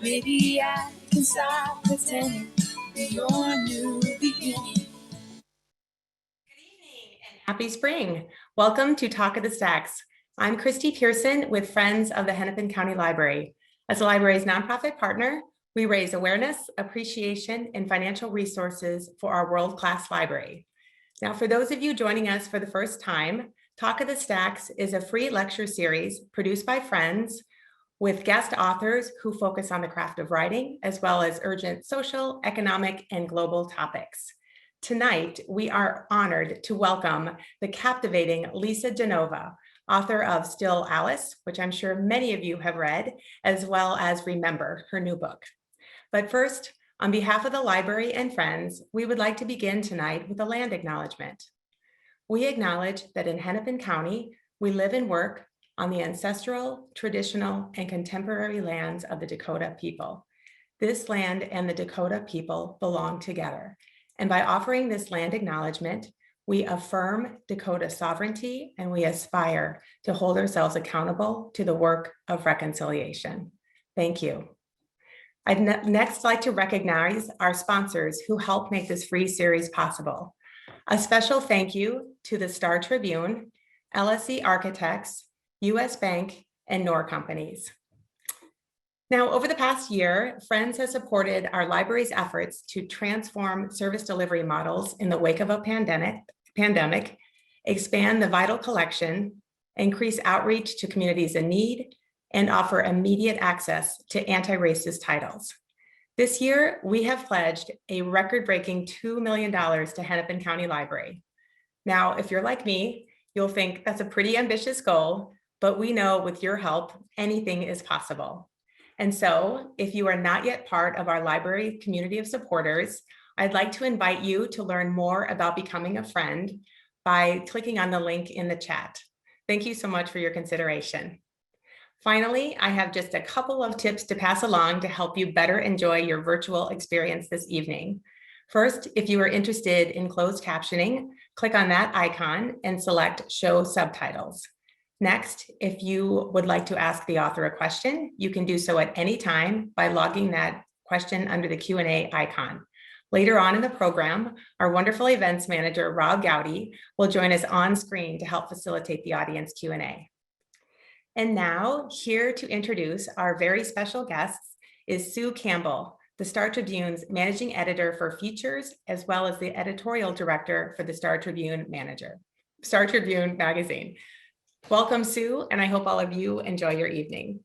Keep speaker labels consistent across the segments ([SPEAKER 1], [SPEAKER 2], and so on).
[SPEAKER 1] Maybe I can stop pretending your new beginning. Good evening and happy spring. Welcome to Talk of the Stacks. I'm Christy Pearson with Friends of the Hennepin County Library. As the library's nonprofit partner, we raise awareness, appreciation, and financial resources for our world-class library. Now, for those of you joining us for the first time, Talk of the Stacks is a free lecture series produced by Friends with guest authors who focus on the craft of writing, as well as urgent social, economic, and global topics. Tonight, we are honored to welcome the captivating Lisa Genova, author of Still Alice, which I'm sure many of you have read, as well as Remember, her new book. But first, on behalf of the library and Friends, we would like to begin tonight with a land acknowledgement. We acknowledge that in Hennepin County, we live and work on the ancestral, traditional, and contemporary lands of the Dakota people. This land and the Dakota people belong together. And by offering this land acknowledgement, we affirm Dakota sovereignty and we aspire to hold ourselves accountable to the work of reconciliation. Thank you. I'd next like to recognize our sponsors who help make this free series possible. A special thank you to the Star Tribune, LSE Architects, US Bank, and Knorr Companies. Now, over the past year, Friends has supported our library's efforts to transform service delivery models in the wake of a pandemic, expand the vital collection, increase outreach to communities in need, and offer immediate access to anti-racist titles. This year, we have pledged a record-breaking $2 million to Hennepin County Library. Now, if you're like me, you'll think that's a pretty ambitious goal, but we know with your help, anything is possible. And so if you are not yet part of our library community of supporters, I'd like to invite you to learn more about becoming a friend by clicking on the link in the chat. Thank you so much for your consideration. Finally, I have just a couple of tips to pass along to help you better enjoy your virtual experience this evening. First, if you are interested in closed captioning, click on that icon and select Show Subtitles. Next, if you would like to ask the author a question, you can do so at any time by logging that question under the Q&A icon. Later on in the program, our wonderful events manager, Rob Gowdy, will join us on screen to help facilitate the audience Q&A. And now, here to introduce our very special guests is Sue Campbell, the Star Tribune's managing editor for features, as well as the editorial director for the Star Tribune magazine. Welcome, Sue, and I hope all of you enjoy your evening.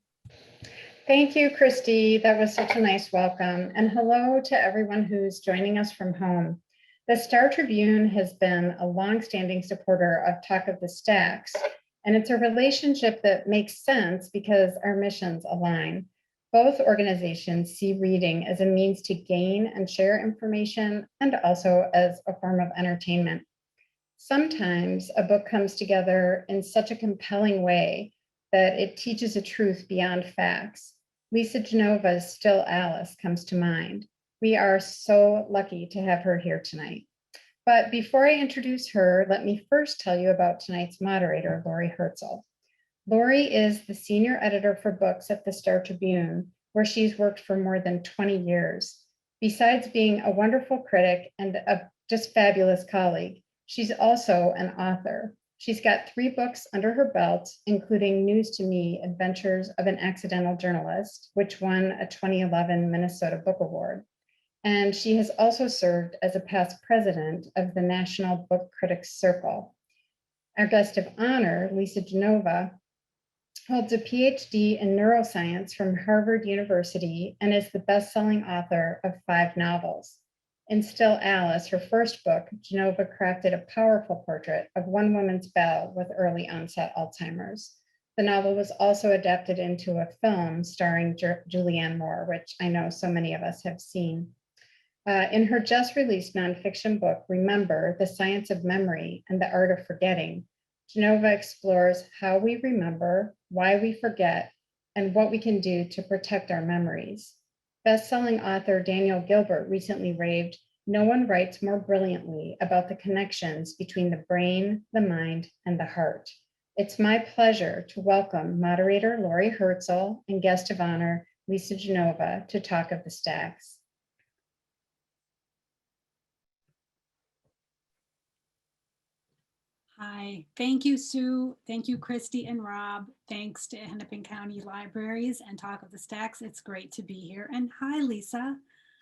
[SPEAKER 2] Thank you, Christy. That was such a nice welcome. And hello to everyone who's joining us from home. The Star Tribune has been a longstanding supporter of Talk of the Stacks, and it's a relationship that makes sense because our missions align. Both organizations see reading as a means to gain and share information and also as a form of entertainment. Sometimes a book comes together in such a compelling way that it teaches a truth beyond facts. Lisa Genova's Still Alice comes to mind. We are so lucky to have her here tonight. But before I introduce her, let me first tell you about tonight's moderator, Lori Herzl. Lori is the senior editor for books at the Star Tribune, where she's worked for more than 20 years. Besides being a wonderful critic and a just fabulous colleague, she's also an author. She's got 3 books under her belt, including News to Me, Adventures of an Accidental Journalist, which won a 2011 Minnesota Book Award. And she has also served as a past president of the National Book Critics Circle. Our guest of honor, Lisa Genova, holds a PhD in neuroscience from Harvard University and is the best-selling author of 5 novels. In Still Alice, her first book, Genova crafted a powerful portrait of one woman's battle with early onset Alzheimer's. The novel was also adapted into a film starring Julianne Moore, which I know so many of us have seen. In her just released nonfiction book, Remember, The Science of Memory and the Art of Forgetting, Genova explores how we remember, why we forget, and what we can do to protect our memories. Best-selling author Daniel Gilbert recently raved, "No one writes more brilliantly about the connections between the brain, the mind, and the heart." It's my pleasure to welcome moderator Lori Herzl and guest of honor, Lisa Genova, to talk of the stacks.
[SPEAKER 3] Hi, thank you, Sue. Thank you, Christy and Rob. Thanks to Hennepin County Libraries and Talk of the Stacks. It's great to be here. And hi, Lisa.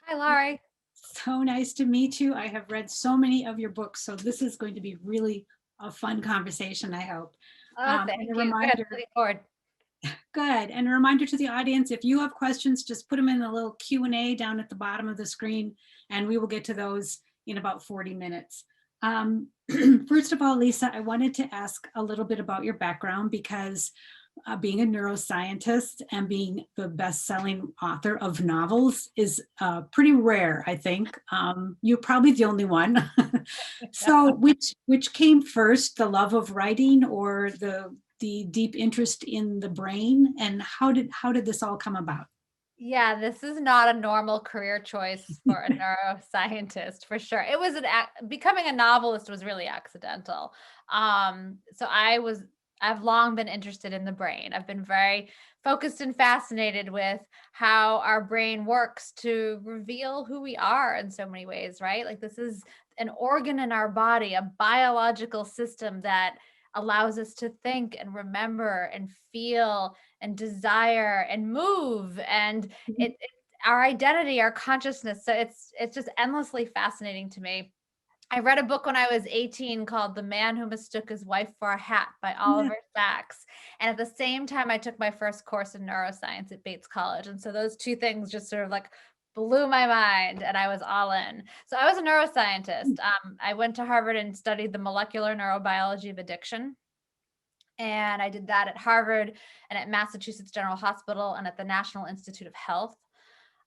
[SPEAKER 4] Hi, Laurie.
[SPEAKER 3] So nice to meet you. I have read so many of your books, so this is going to be really a fun conversation, I hope.
[SPEAKER 4] Oh, thank
[SPEAKER 3] and a
[SPEAKER 4] you.
[SPEAKER 3] reminder,
[SPEAKER 4] Looking forward.
[SPEAKER 3] good. And a reminder to the audience, if you have questions, just put them in the little Q&A down at the bottom of the screen, and we will get to those in about 40 minutes. First of all, Lisa, I wanted to ask a little bit about your background because being a neuroscientist and being the best-selling author of novels is pretty rare, I think. You're probably the only one. So which came first, the love of writing or the deep interest in the brain? And how did this all come about?
[SPEAKER 4] Yeah, this is not a normal career choice for a neuroscientist, for sure. It was becoming a novelist was really accidental. So I've long been interested in the brain. I've been very focused and fascinated with how our brain works to reveal who we are in so many ways, right? Like this is an organ in our body, a biological system that allows us to think and remember and feel and desire and move and our identity, our consciousness. So it's just endlessly fascinating to me. I read a book when I was 18 called The Man Who Mistook His Wife for a Hat by Oliver Sacks. And at the same time, I took my first course in neuroscience at Bates College. And so those two things just sort of like blew my mind and I was all in. So I was a neuroscientist. I went to Harvard and studied the molecular neurobiology of addiction. And I did that at Harvard and at Massachusetts General Hospital and at the National Institute of Health.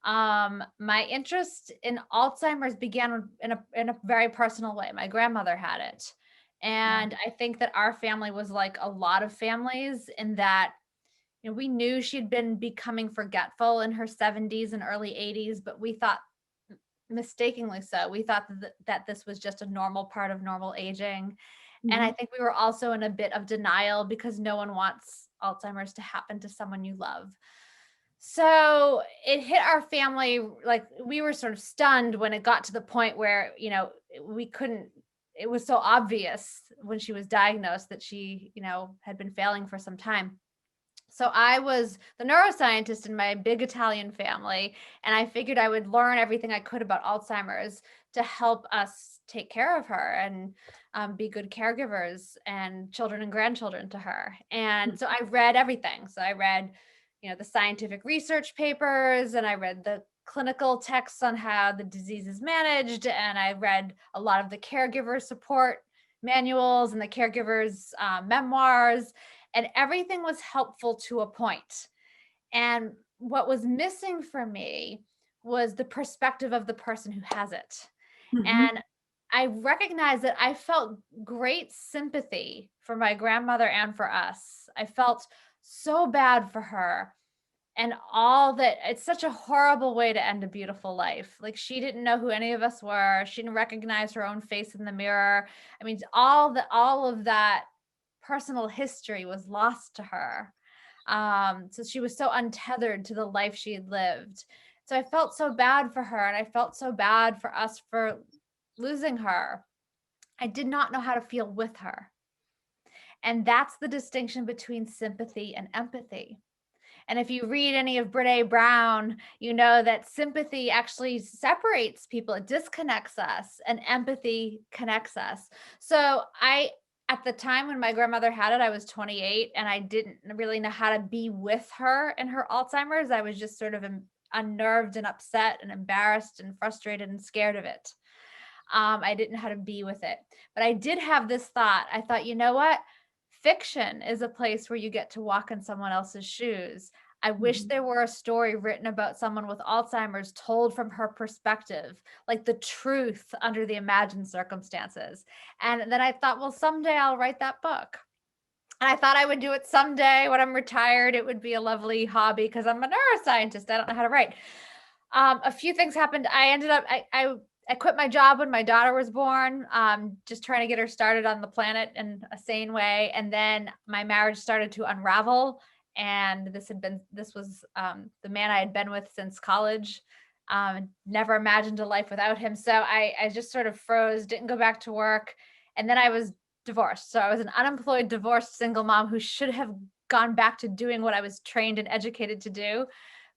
[SPEAKER 4] My interest in Alzheimer's began in a very personal way. My grandmother had it. And I think that our family was like a lot of families in that, you know, we knew she'd been becoming forgetful in her 70s and early 80s, but we thought, mistakenly so, we thought that this was just a normal part of normal aging. And I think we were also in a bit of denial because no one wants Alzheimer's to happen to someone you love. So it hit our family, like we were sort of stunned when it got to the point where, you know, it was so obvious when she was diagnosed that she, you know, had been failing for some time. So I was the neuroscientist in my big Italian family, and I figured I would learn everything I could about Alzheimer's to help us take care of her and be good caregivers and children and grandchildren to her. And so I read everything. So I read, you know, the scientific research papers, and I read the clinical texts on how the disease is managed, and I read a lot of the caregiver support manuals and the caregivers' memoirs, and everything was helpful to a point. And what was missing for me was the perspective of the person who has it. And I recognized that I felt great sympathy for my grandmother and for us. I felt so bad for her and all that. It's such a horrible way to end a beautiful life. Like she didn't know who any of us were. She didn't recognize her own face in the mirror. I mean, all of that personal history was lost to her. So she was so untethered to the life she had lived. So I felt so bad for her, and I felt so bad for us for losing her. I did not know how to feel with her. And that's the distinction between sympathy and empathy. And if you read any of Brené Brown, you know that sympathy actually separates people, it disconnects us, and empathy connects us. So at the time when my grandmother had it, I was 28, and I didn't really know how to be with her in her Alzheimer's. I was just sort of unnerved and upset and embarrassed and frustrated and scared of it. I didn't know how to be with it. But I did have this thought. I thought, you know what? Fiction is a place where you get to walk in someone else's shoes. I wish there were a story written about someone with Alzheimer's told from her perspective, like the truth under the imagined circumstances. And then I thought, well, someday I'll write that book. And I thought I would do it someday when I'm retired. It would be a lovely hobby because I'm a neuroscientist. I don't know how to write. A few things happened. I quit my job when my daughter was born, just trying to get her started on the planet in a sane way. And then my marriage started to unravel, And this was the man I had been with since college. Never imagined a life without him. So I just sort of froze, didn't go back to work. And then I was divorced. So I was an unemployed, divorced single mom who should have gone back to doing what I was trained and educated to do.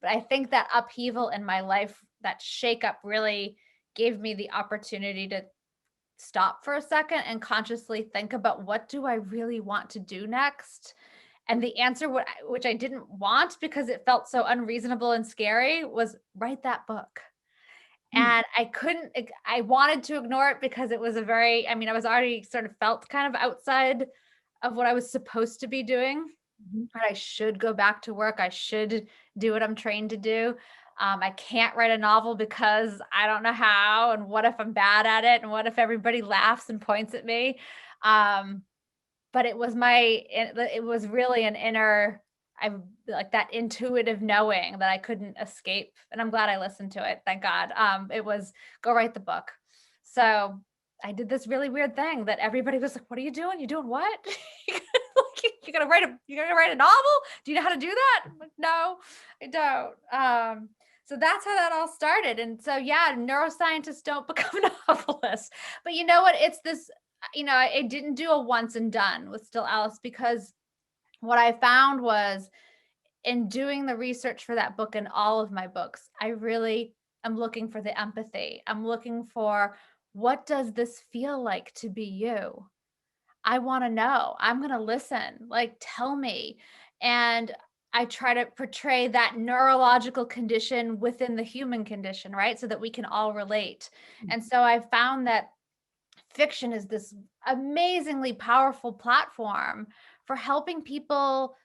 [SPEAKER 4] But I think that upheaval in my life, that shakeup, really gave me the opportunity to stop for a second and consciously think about, what do I really want to do next? And the answer, which I didn't want because it felt so unreasonable and scary, was write that book. And I wanted to ignore it because it was I was already sort of felt kind of outside of what I was supposed to be doing. But I should go back to work. I should do what I'm trained to do. I can't write a novel because I don't know how. And what if I'm bad at it? And what if everybody laughs and points at me? But it was really an inner, like that intuitive knowing that I couldn't escape. And I'm glad I listened to it. Thank God. It was, go write the book. So I did this really weird thing that everybody was like, what are you doing? You doing what? You're gonna write a novel? Do you know how to do that? I'm like, no, I don't. So that's how that all started. And so, yeah, neuroscientists don't become novelists. But you know what? It's this, I didn't do a once and done with Still Alice, because what I found was, in doing the research for that book and all of my books, I really am looking for the empathy. I'm looking for, what does this feel like to be you? I want to know. I'm going to listen. Like, tell me. And I try to portray that neurological condition within the human condition, right? So that we can all relate. And so I found that fiction is this amazingly powerful platform for helping people,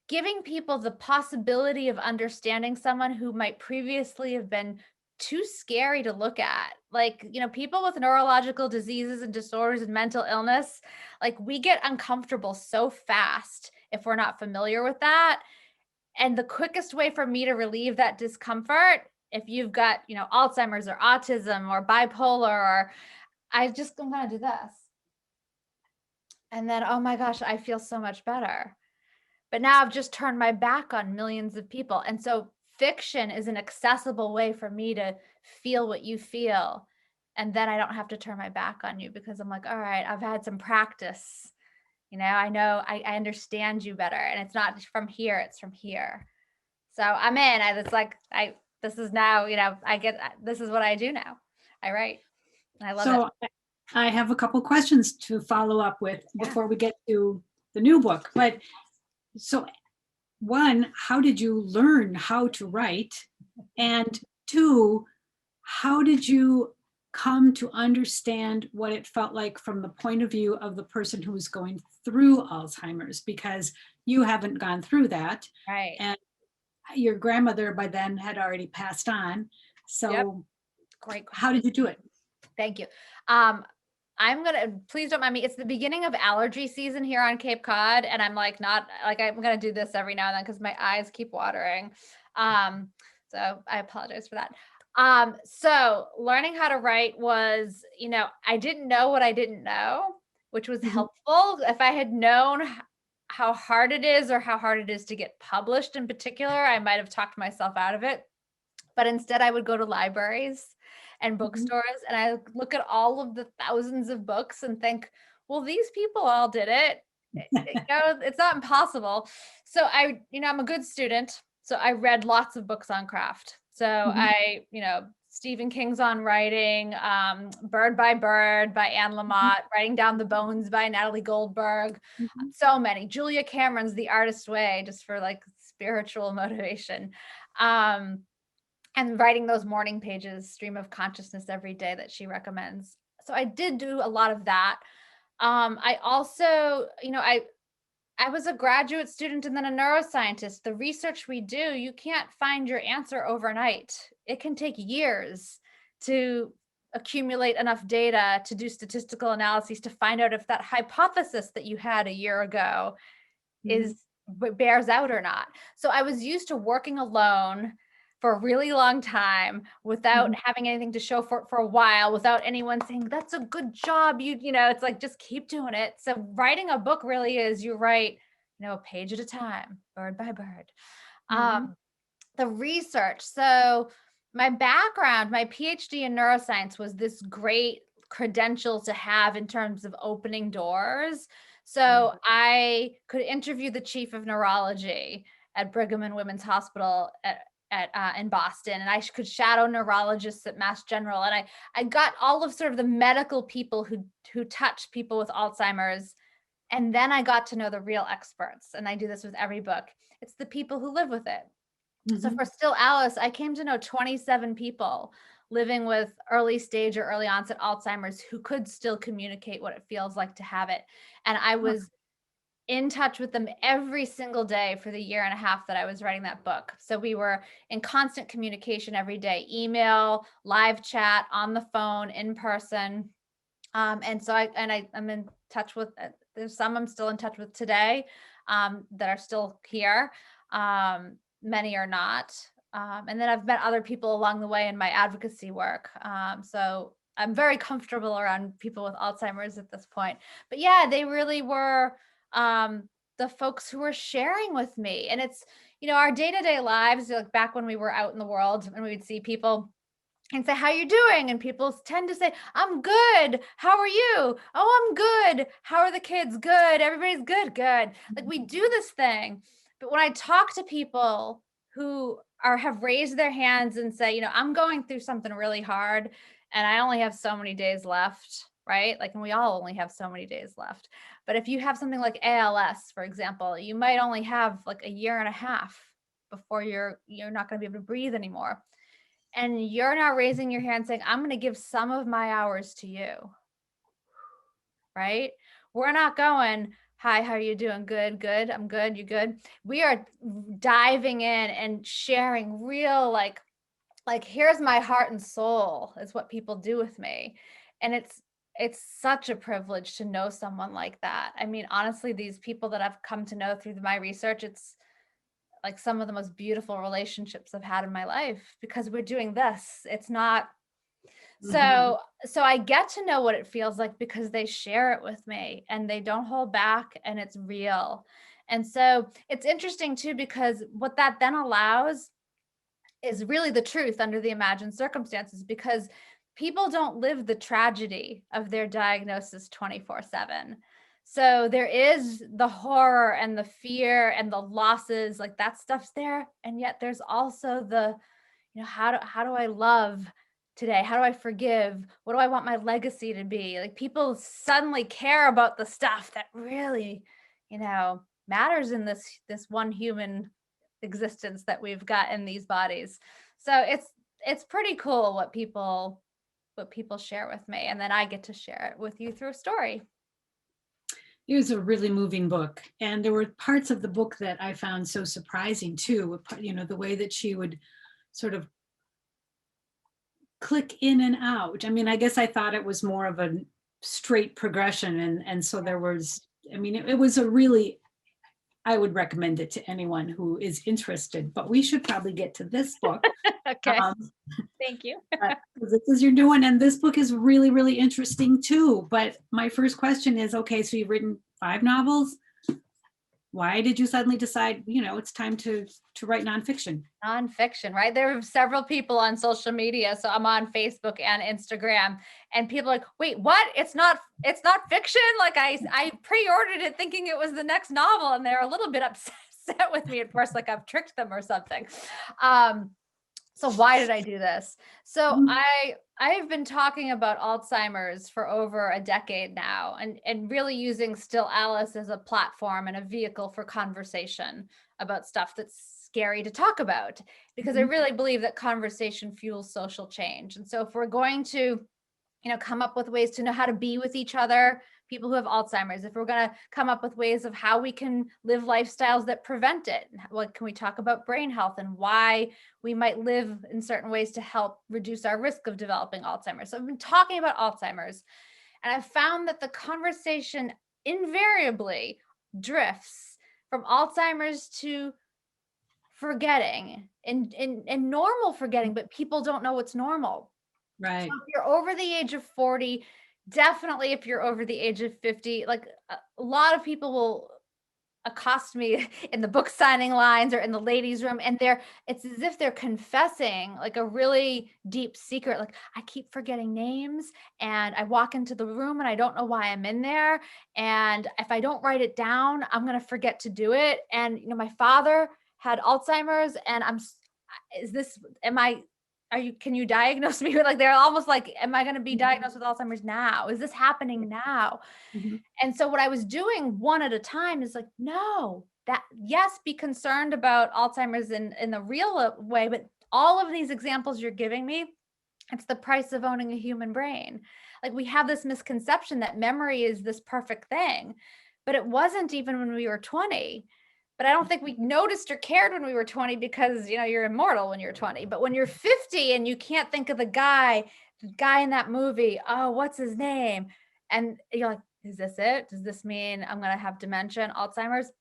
[SPEAKER 4] giving people the possibility of understanding someone who might previously have been too scary to look at. Like, people with neurological diseases and disorders and mental illness, like, we get uncomfortable so fast if we're not familiar with that. And the quickest way for me to relieve that discomfort, if you've got, Alzheimer's or autism or bipolar, or I'm going to do this. And then, oh my gosh, I feel so much better. But now I've just turned my back on millions of people. And so fiction is an accessible way for me to feel what you feel. And then I don't have to turn my back on you, because I'm like, all right, I've had some practice. I know, I understand you better. And it's not from here, it's from here. So I'm in. This is now, this is what I do now. I write. And I love it.
[SPEAKER 3] I have a couple questions to follow up with before we get to the new book. But so, one, how did you learn how to write? And two, how did you come to understand what it felt like from the point of view of the person who was going through Alzheimer's? Because you haven't gone through that.
[SPEAKER 4] Right.
[SPEAKER 3] And your grandmother by then had already passed on. So
[SPEAKER 4] Yep. Great question.
[SPEAKER 3] How did you do it?
[SPEAKER 4] Thank you. Please don't mind me. It's the beginning of allergy season here on Cape Cod. And I'm I'm going to do this every now and then because my eyes keep watering. So I apologize for that. So learning how to write was, I didn't know what I didn't know, which was helpful. If I had known how hard it is, or how hard it is to get published in particular, I might have talked myself out of it. But instead I would go to libraries and bookstores, and I look at all of the thousands of books and think, well, these people all did it. It's not impossible. So I'm a good student. So I read lots of books on craft. So Stephen King's on writing, Bird by Bird by Anne Lamott, Writing Down the Bones by Natalie Goldberg, so many. Julia Cameron's The Artist's Way, just for spiritual motivation. And writing those morning pages, stream of consciousness every day that she recommends. So I did do a lot of that. I also, I was a graduate student and then a neuroscientist. The research we do, you can't find your answer overnight. It can take years to accumulate enough data to do statistical analyses to find out if that hypothesis that you had a year ago bears out or not. So I was used to working alone for a really long time without having anything to show for a while, without anyone saying, that's a good job. It's just keep doing it. So writing a book really is, you write a page at a time, bird by bird.
[SPEAKER 2] Mhm.
[SPEAKER 4] The research. So my background, my PhD in neuroscience was this great credential to have in terms of opening doors. So I could interview the chief of neurology at Brigham and Women's Hospital in Boston, and I could shadow neurologists at Mass General, and I got all of sort of the medical people who touch people with Alzheimer's, and then I got to know the real experts. And I do this with every book. It's the people who live with it. So for Still Alice, I came to know 27 people living with early stage or early onset Alzheimer's who could still communicate what it feels like to have it. And I was in touch with them every single day for the year and a half that I was writing that book. So we were in constant communication every day, email, live chat, on the phone, in person. And so I'm in touch with, there's some I'm still in touch with today that are still here. Many are not. And then I've met other people along the way in my advocacy work. So I'm very comfortable around people with Alzheimer's at this point. But yeah, they really were the folks who were sharing with me. And it's, our day-to-day lives, like back when we were out in the world and we would see people and say, how you doing? And people tend to say, I'm good. How are you? Oh, I'm good. How are the kids? Good. Everybody's good. Good. Like we do this thing. But when I talk to people who have raised their hands and say, I'm going through something really hard and I only have so many days left, right? Like, and we all only have so many days left. But if you have something like ALS, for example, you might only have like a year and a half before you're not going to be able to breathe anymore. And you're now raising your hand saying, I'm going to give some of my hours to you, right? We're not going, hi, how are you doing? Good, good. I'm good. You good? We are diving in and sharing real, like here's my heart and soul is what people do with me. And it's such a privilege to know someone like that. I mean, honestly, these people that I've come to know through my research, it's like some of the most beautiful relationships I've had in my life because we're doing this. It's not so I get to know what it feels like because they share it with me and they don't hold back and it's real. And so it's interesting too, because what that then allows is really the truth under the imagined circumstances, because people don't live the tragedy of their diagnosis 24/7. So there is the horror and the fear and the losses, like that stuff's there. And yet there's also the, how do I love today? How do I forgive? What do I want my legacy to be? Like people suddenly care about the stuff that really, matters in this one human existence that we've got in these bodies. So it's pretty cool what people share with me. And then I get to share it with you through a story.
[SPEAKER 3] It was a really moving book. And there were parts of the book that I found so surprising too, the way that she would sort of click in and out. I mean, I guess I thought it was more of a straight progression. And so there was, it was a really, I would recommend it to anyone who is interested, but we should probably get to this book.
[SPEAKER 4] Okay. Thank you.
[SPEAKER 3] This is your new one, and this book is really, really interesting too. But my first question is, okay, so you've written 5 novels. Why did you suddenly decide, it's time to write nonfiction?
[SPEAKER 4] Nonfiction, right? There are several people on social media. So I'm on Facebook and Instagram, and people are like, wait, what? It's not fiction? Like I pre-ordered it thinking it was the next novel, and they're a little bit upset with me at first, like I've tricked them or something. So why did I do this? So I've been talking about Alzheimer's for over a decade now, and really using Still Alice as a platform and a vehicle for conversation about stuff that's scary to talk about, because I really believe that conversation fuels social change. And so if we're going to, come up with ways to know how to be with each other, people who have Alzheimer's, if we're going to come up with ways of how we can live lifestyles that prevent it, what can we talk about brain health and why we might live in certain ways to help reduce our risk of developing Alzheimer's. So I've been talking about Alzheimer's, and I've found that the conversation invariably drifts from Alzheimer's to forgetting and normal forgetting, but people don't know what's normal.
[SPEAKER 3] Right.
[SPEAKER 4] So if you're over the age of 40, definitely if you're over the age of 50, like a lot of people will accost me in the book signing lines or in the ladies' room, and it's as if they're confessing like a really deep secret. Like, I keep forgetting names, and I walk into the room and I don't know why I'm in there. And if I don't write it down, I'm going to forget to do it. And, my father had Alzheimer's, and can you diagnose me with, like, they're almost like, am I going to be diagnosed with Alzheimer's now? Is this happening now? And so what I was doing one at a time is like, no, yes, be concerned about Alzheimer's in the real way, but all of these examples you're giving me, it's the price of owning a human brain. Like, we have this misconception that memory is this perfect thing, but it wasn't even when we were 20. But I don't think we noticed or cared when we were 20 because, you're immortal when you're 20. But when you're 50 and you can't think of the guy in that movie, oh, what's his name? And you're like, is this it? Does this mean I'm going to have dementia and Alzheimer's?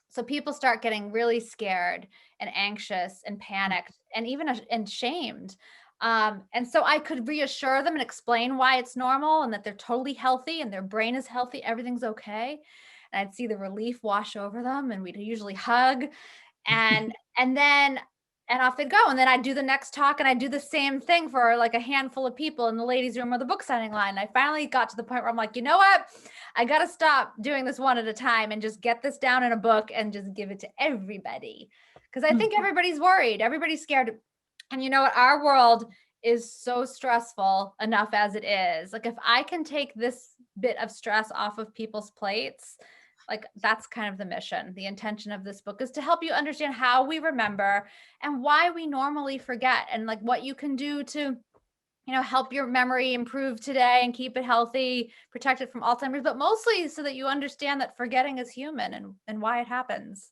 [SPEAKER 4] So people start getting really scared and anxious and panicked and even and shamed. And so I could reassure them and explain why it's normal and that they're totally healthy and their brain is healthy. Everything's okay. And I'd see the relief wash over them, and we'd usually hug and off they'd go. And then I'd do the next talk, and I'd do the same thing for like a handful of people in the ladies' room or the book signing line. I finally got to the point where I'm like, you know what? I got to stop doing this one at a time and just get this down in a book and just give it to everybody. Because I think everybody's worried. Everybody's scared. And you know what? Our world is so stressful enough as it is. Like, if I can take this bit of stress off of people's plates, like, that's kind of the mission. The intention of this book is to help you understand how we remember and why we normally forget, and like what you can do to, help your memory improve today and keep it healthy, protect it from Alzheimer's, but mostly so that you understand that forgetting is human and why it happens.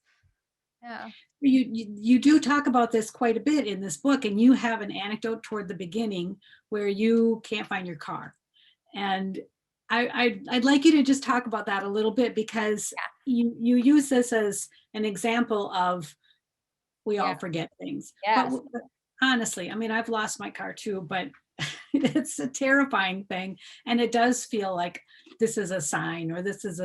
[SPEAKER 4] Yeah.
[SPEAKER 3] You do talk about this quite a bit in this book, and you have an anecdote toward the beginning where you can't find your car. And I'd like you to just talk about that a little bit, because you use this as an example of we all forget things.
[SPEAKER 4] Yes.
[SPEAKER 3] But honestly, I mean, I've lost my car too, but it's a terrifying thing. And it does feel like this is a sign, or this is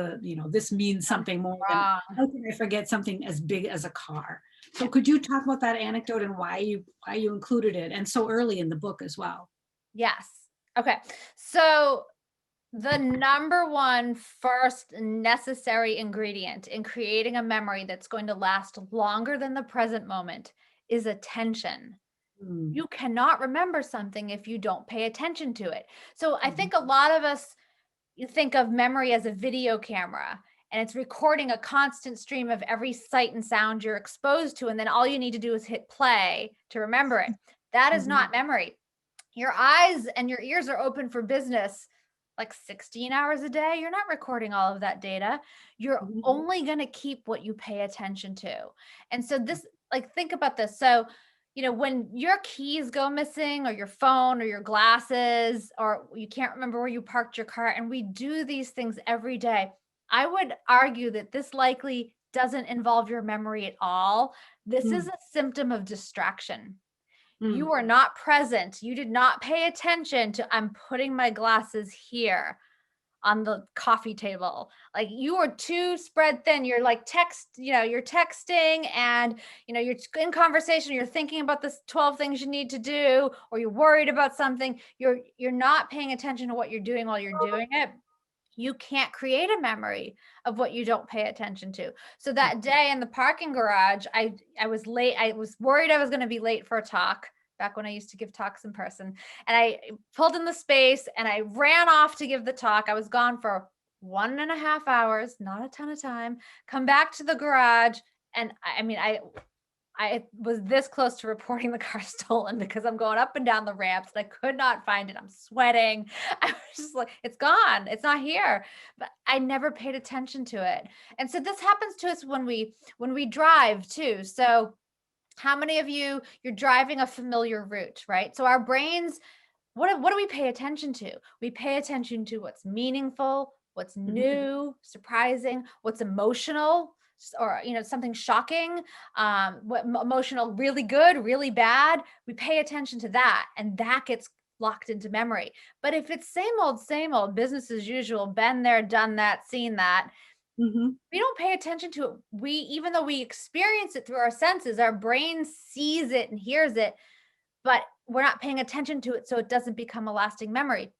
[SPEAKER 3] this means something more than how can I forget something as big as a car? So could you talk about that anecdote and why you included it, and so early in the book as well?
[SPEAKER 4] Yes. Okay. So the number one first necessary ingredient in creating a memory that's going to last longer than the present moment is attention. You cannot remember something if you don't pay attention to it. So I think a lot of us, you think of memory as a video camera, and it's recording a constant stream of every sight and sound you're exposed to. And then all you need to do is hit play to remember it. That is not memory. Your eyes and your ears are open for business like 16 hours a day. You're not recording all of that data. You're only going to keep what you pay attention to. And so this, like, think about this. So, when your keys go missing, or your phone, or your glasses, or you can't remember where you parked your car, and we do these things every day, I would argue that this likely doesn't involve your memory at all. This is a symptom of distraction. You are not present. You did not pay attention to, I'm putting my glasses here on the coffee table. Like, you are too spread thin. You're like you're texting, and you're in conversation, you're thinking about the 12 things you need to do, or you're worried about something. You're not paying attention to what you're doing while you're doing it. You can't create a memory of what you don't pay attention to. So that day in the parking garage, I was late. I was worried I was going to be late for a talk back when I used to give talks in person. And I pulled in the space and I ran off to give the talk. I was gone for 1.5 hours, not a ton of time, come back to the garage. And I was this close to reporting the car stolen, because I'm going up and down the ramps and I could not find it. I'm sweating. I was just like, it's gone. It's not here. But I never paid attention to it. And so this happens to us when we drive too. So how many of you're driving a familiar route, right? So our brains, what do we pay attention to? We pay attention to what's meaningful, what's new, surprising, what's emotional, or something shocking, what emotional, really good, really bad. We pay attention to that, and that gets locked into memory. But if it's same old, business as usual, been there, done that, seen that,
[SPEAKER 3] Mhm.
[SPEAKER 4] We don't pay attention to it. Even though we experience it through our senses, our brain sees it and hears it, but we're not paying attention to it, so it doesn't become a lasting memory.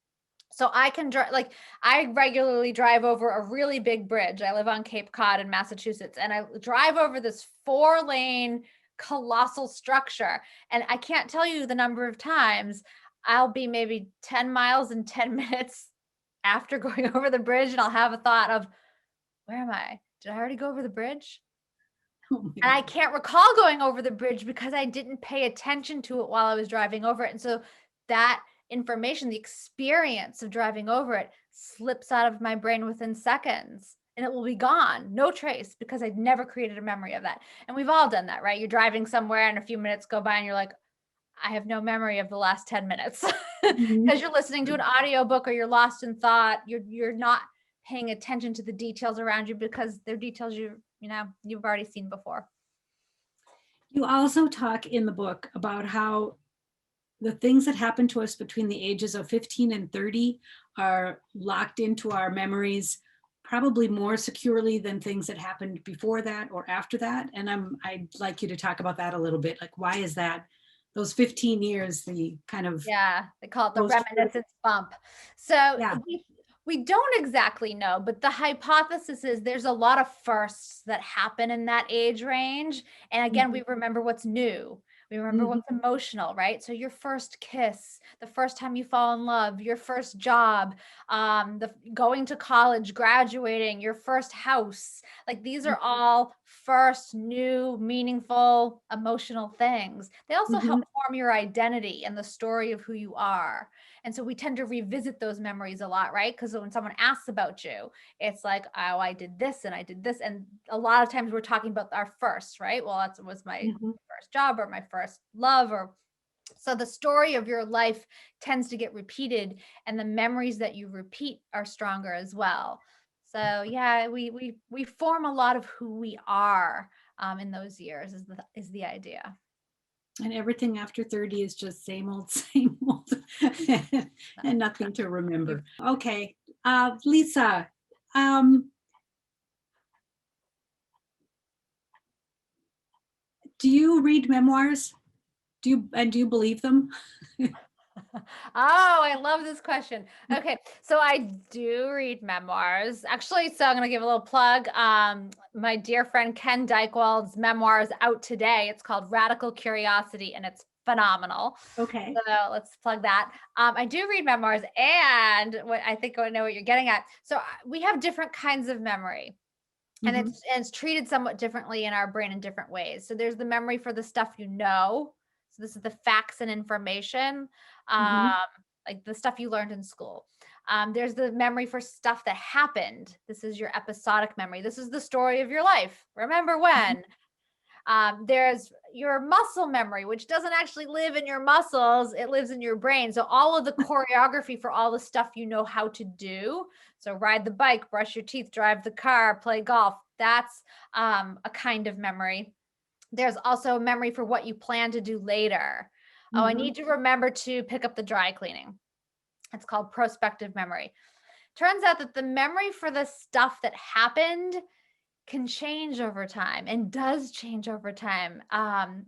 [SPEAKER 4] So I can drive, like, I regularly drive over a really big bridge. I live on Cape Cod in Massachusetts, and I drive over this 4-lane colossal structure. And I can't tell you the number of times I'll be maybe 10 miles in 10 minutes after going over the bridge, and I'll have a thought of, where am I? Did I already go over the bridge?
[SPEAKER 3] Oh my
[SPEAKER 4] And I
[SPEAKER 3] God.
[SPEAKER 4] can't recall going over the bridge because I didn't pay attention to it while I was driving over it. And so that information, the experience of driving over it, slips out of my brain within seconds, and it will be gone, no trace, because I'd never created a memory of that. And we've all done that, right? You're driving somewhere and a few minutes go by and you're like, I have no memory of the last 10 minutes
[SPEAKER 3] Mhm.
[SPEAKER 4] because you're listening to an audiobook or you're lost in thought. You're not paying attention to the details around you because they're details you've already seen before.
[SPEAKER 3] You also talk in the book about how the things that happen to us between the ages of 15 and 30 are locked into our memories probably more securely than things that happened before that or after that. And I'd like you to talk about that a little bit. Like, why is that? Those 15 years, the kind of
[SPEAKER 4] Yeah, they call it the
[SPEAKER 3] most.
[SPEAKER 4] reminiscence bump. So
[SPEAKER 3] Yeah.
[SPEAKER 4] we don't exactly know, but the hypothesis is there's a lot of firsts that happen in that age range. And again, we remember what's new. We remember
[SPEAKER 3] Mhm.
[SPEAKER 4] what's emotional, right? So your first kiss, the first time you fall in love, your first job, the going to college, graduating, your first house. Like these are all first new, meaningful, emotional things. They also help
[SPEAKER 3] Mhm.
[SPEAKER 4] form your identity and the story of who you are. And so we tend to revisit those memories a lot, right? Because when someone asks about you, it's like, oh, I did this and I did this. And a lot of times we're talking about our first, right? Well, that was my
[SPEAKER 3] Mhm.
[SPEAKER 4] first job or my first love, or so the story of your life tends to get repeated, and the memories that you repeat are stronger as well. So yeah, we form a lot of who we are in those years is the idea.
[SPEAKER 3] And everything after 30 is just same old, same old, and nothing to remember. Okay, Lisa, do you read memoirs? Do you believe them?
[SPEAKER 4] Oh, I love this question. Okay, so I do read memoirs. Actually, so I'm going to give a little plug. My dear friend Ken Dykewald's memoir is out today. It's called Radical Curiosity, and it's phenomenal.
[SPEAKER 3] Okay.
[SPEAKER 4] So let's plug that. I do read memoirs, and what I think I know what you're getting at. So we have different kinds of memory. And
[SPEAKER 3] Mhm.
[SPEAKER 4] it's treated somewhat differently in our brain in different ways. So there's the memory for the stuff you know. So this is the facts and information, um,
[SPEAKER 3] Mhm.
[SPEAKER 4] like the stuff you learned in school. There's the memory for stuff that happened. This is your episodic memory. This is the story of your life. Remember when? There's your muscle memory, which doesn't actually live in your muscles, it lives in your brain. So all of the choreography for all the stuff you know how to do. So ride the bike, brush your teeth, drive the car, play golf. That's a kind of memory. There's also a memory for what you plan to do later. Oh, I
[SPEAKER 3] Mhm.
[SPEAKER 4] need to remember to pick up the dry cleaning. It's called prospective memory. Turns out that the memory for the stuff that happened can change over time and does change over time. And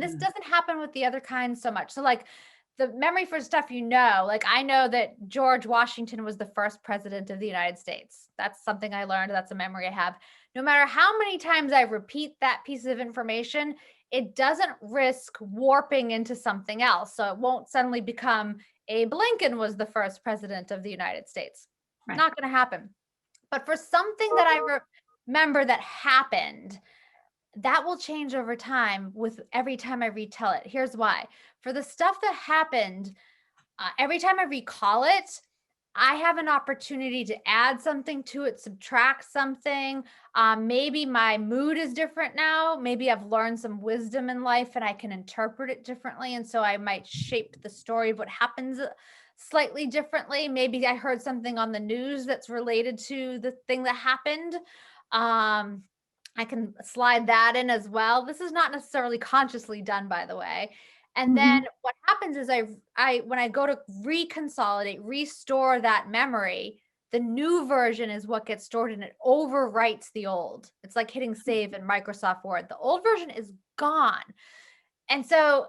[SPEAKER 4] this
[SPEAKER 3] Yeah.
[SPEAKER 4] doesn't happen with the other kinds so much. So like the memory for stuff like I know that George Washington was the first president of the United States. That's something I learned. That's a memory I have. No matter how many times I repeat that piece of information, it doesn't risk warping into something else. So it won't suddenly become Abe Lincoln was the first president of the United States.
[SPEAKER 3] Right.
[SPEAKER 4] Not going to happen. But for something that I remember that happened, that will change over time with every time I retell it. Here's why. For the stuff that happened, every time I recall it, I have an opportunity to add something to it, subtract something. Maybe my mood is different now. Maybe I've learned some wisdom in life and I can interpret it differently. And so I might shape the story of what happens slightly differently. Maybe I heard something on the news that's related to the thing that happened. I can slide that in as well. This is not necessarily consciously done, by the way. And then
[SPEAKER 3] Mhm.
[SPEAKER 4] what happens is I when I go to reconsolidate, restore that memory, The new version is what gets stored and it overwrites the old. It's like hitting save in Microsoft Word. The old version is gone. And so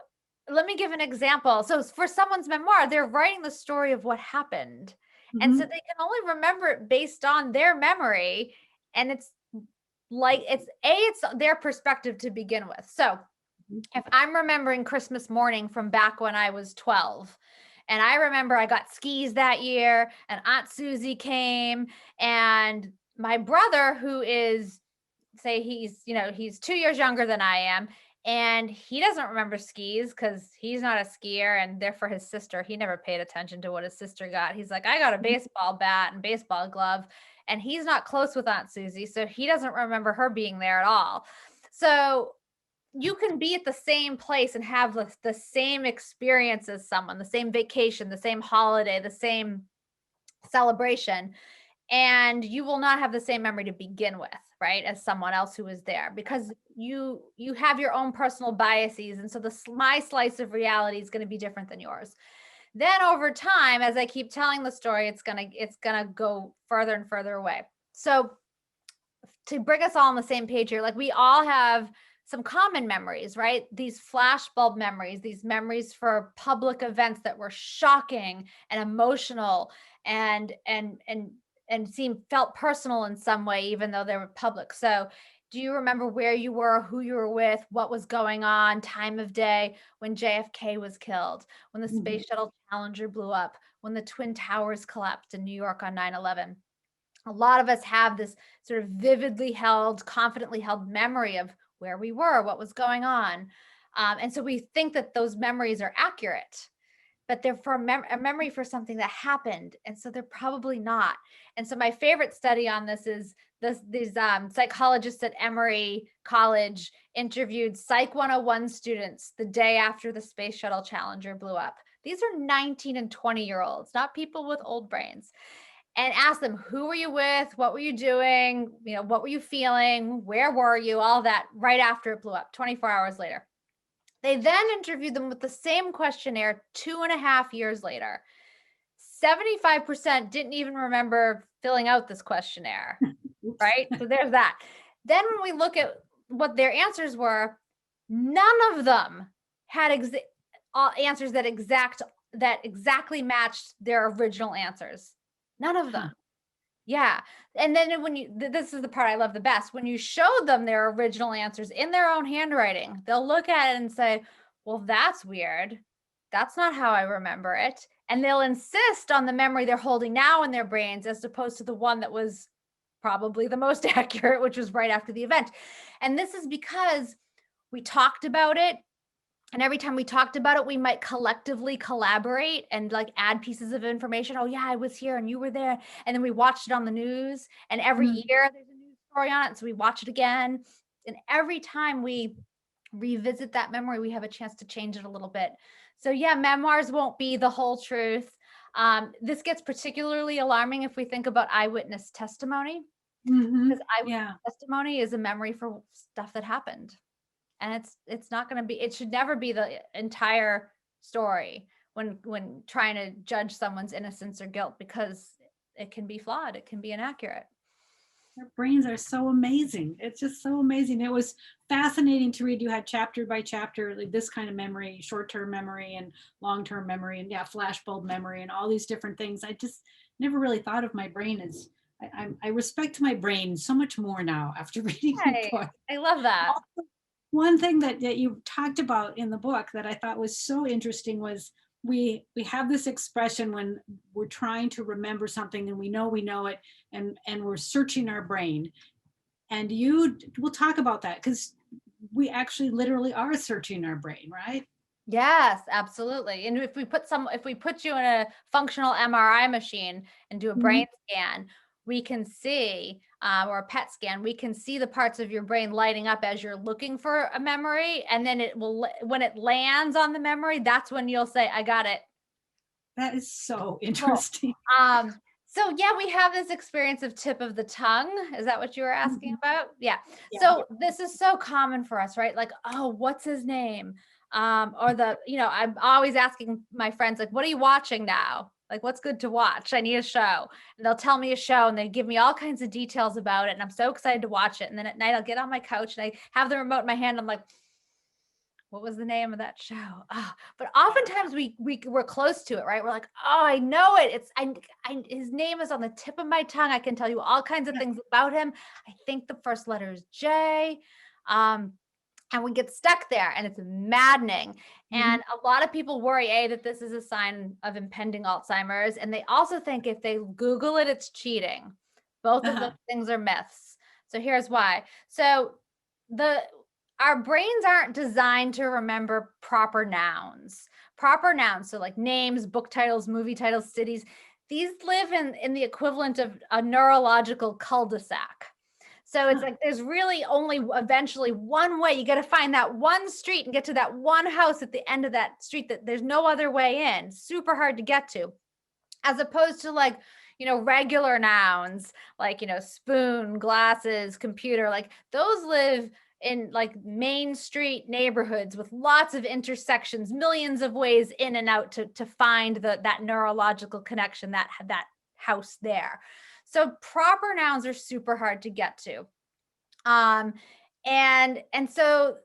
[SPEAKER 4] let me give an example. So for someone's memoir, they're writing the story of what happened. And so they can only remember it based on their memory. And it's like, it's their perspective to begin with. So if I'm remembering Christmas morning from back when I was 12, and I remember I got skis that year and Aunt Susie came, and my brother, who is, say he's 2 years younger than I am, and he doesn't remember skis because he's not a skier, and they're for his sister. He never paid attention to what his sister got. He's like, I got a baseball bat and baseball glove, and he's not close with Aunt Susie, so he doesn't remember her being there at all. So you can be at the same place and have the same experience as someone, the same vacation, the same holiday, the same celebration, and you will not have the same memory to begin with, right, as someone else who was there, because you have your own personal biases. And so my slice of reality is going to be different than yours. Then over time, as I keep telling the story, it's going to go further and further away. So to bring us all on the same page here, like we all have some common memories, right? These flashbulb memories, these memories for public events that were shocking and emotional and felt personal in some way, even though they were public. So do you remember where you were, who you were with, what was going on, time of day, when JFK was killed, when the Space Shuttle Challenger blew up, when the Twin Towers collapsed in New York on 9/11? A lot of us have this sort of vividly held, confidently held memory of where we were, what was going on. And so we think that those memories are accurate, but they're for a memory for something that happened. And so they're probably not. And so my favorite study on this is these psychologists at Emory College interviewed Psych 101 students the day after the Space Shuttle Challenger blew up. These are 19 and 20-year-olds, not people with old brains. And ask them, who were you with? What were you doing? What were you feeling? Where were you? All that right after it blew up, 24 hours later. They then interviewed them with the same questionnaire 2.5 years later. 75% didn't even remember filling out this questionnaire, right? So there's that. Then when we look at what their answers were, none of them had answers that exactly matched their original answers. None of them. Yeah. And then this is the part I love the best. When you show them their original answers in their own handwriting, they'll look at it and say, well, that's weird. That's not how I remember it. And they'll insist on the memory they're holding now in their brains, as opposed to the one that was probably the most accurate, which was right after the event. And this is because we talked about it. And every time we talked about it, we might collectively collaborate and like add pieces of information. Oh yeah, I was here and you were there. And then we watched it on the news, and every year there's a news story on it. So we watch it again. And every time we revisit that memory, we have a chance to change it a little bit. So yeah, memoirs won't be the whole truth. This gets particularly alarming if we think about eyewitness testimony, because eyewitness testimony is a memory for stuff that happened. And it's not going to be, it should never be the entire story when trying to judge someone's innocence or guilt, because it can be flawed. It can be inaccurate.
[SPEAKER 3] Our brains are so amazing. It's just so amazing. It was fascinating to read. You had chapter by chapter, like this kind of memory, short-term memory and long-term memory, and flashbulb memory and all these different things. I just never really thought of my brain as, I respect my brain so much more now after reading the book.
[SPEAKER 4] I love that.
[SPEAKER 3] Also, one thing that you talked about in the book that I thought was so interesting was we have this expression when we're trying to remember something and we know it, and we're searching our brain. And we'll talk about that, because we actually literally are searching our brain, right?
[SPEAKER 4] Yes, absolutely. And if we put you in a functional MRI machine and do a brain scan, we can see, or a PET scan, we can see the parts of your brain lighting up as you're looking for a memory. And then when it lands on the memory, that's when you'll say, I got it.
[SPEAKER 3] That is so interesting.
[SPEAKER 4] Cool. So yeah, we have this experience of tip of the tongue. Is that what you were asking about? Yeah. So this is so common for us, right? Like, oh, what's his name? Or I'm always asking my friends, like, what are you watching now? Like, what's good to watch? I need a show. And they'll tell me a show and they give me all kinds of details about it. And I'm so excited to watch it. And then at night I'll get on my couch and I have the remote in my hand. I'm like, what was the name of that show? Oh, but oftentimes we're close to it, right? We're like, oh, I know it. His name is on the tip of my tongue. I can tell you all kinds of things about him. I think the first letter is J. And we get stuck there and it's maddening. And a lot of people worry, that this is a sign of impending Alzheimer's. And they also think if they Google it, it's cheating. Both of those things are myths. So here's why. So our brains aren't designed to remember proper nouns. Proper nouns, so like names, book titles, movie titles, cities, these live in the equivalent of a neurological cul-de-sac. So it's like there's really only eventually one way. You got to find that one street and get to that one house at the end of that street that there's no other way in. Super hard to get to. As opposed to like, regular nouns like, spoon, glasses, computer, like those live in like main street neighborhoods with lots of intersections, millions of ways in and out to find that neurological connection, that house there. So proper nouns are super hard to get to. And so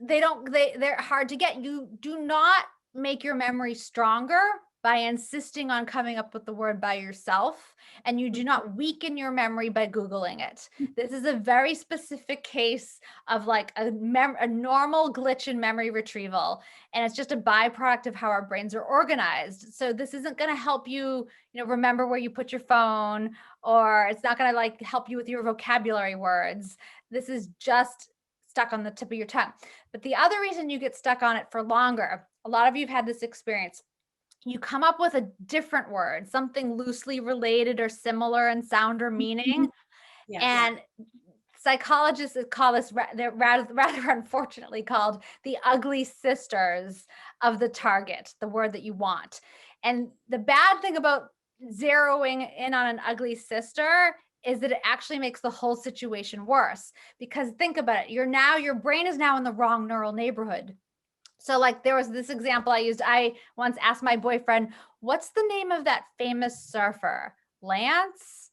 [SPEAKER 4] they're hard to get. You do not make your memory stronger by insisting on coming up with the word by yourself, and you do not weaken your memory by Googling it. This is a very specific case of like a normal glitch in memory retrieval, and it's just a byproduct of how our brains are organized. So this isn't going to help you, remember where you put your phone, or it's not going to like help you with your vocabulary words. This is just stuck on the tip of your tongue. But the other reason you get stuck on it for longer, a lot of you have had this experience. You come up with a different word, something loosely related or similar in sound or meaning. Yes. And psychologists call this, they're rather unfortunately called the ugly sisters of the target, the word that you want. And the bad thing about zeroing in on an ugly sister is that it actually makes the whole situation worse. Because think about it, your brain is now in the wrong neural neighborhood. So like there was this example I used. I once asked my boyfriend, what's the name of that famous surfer? Lance?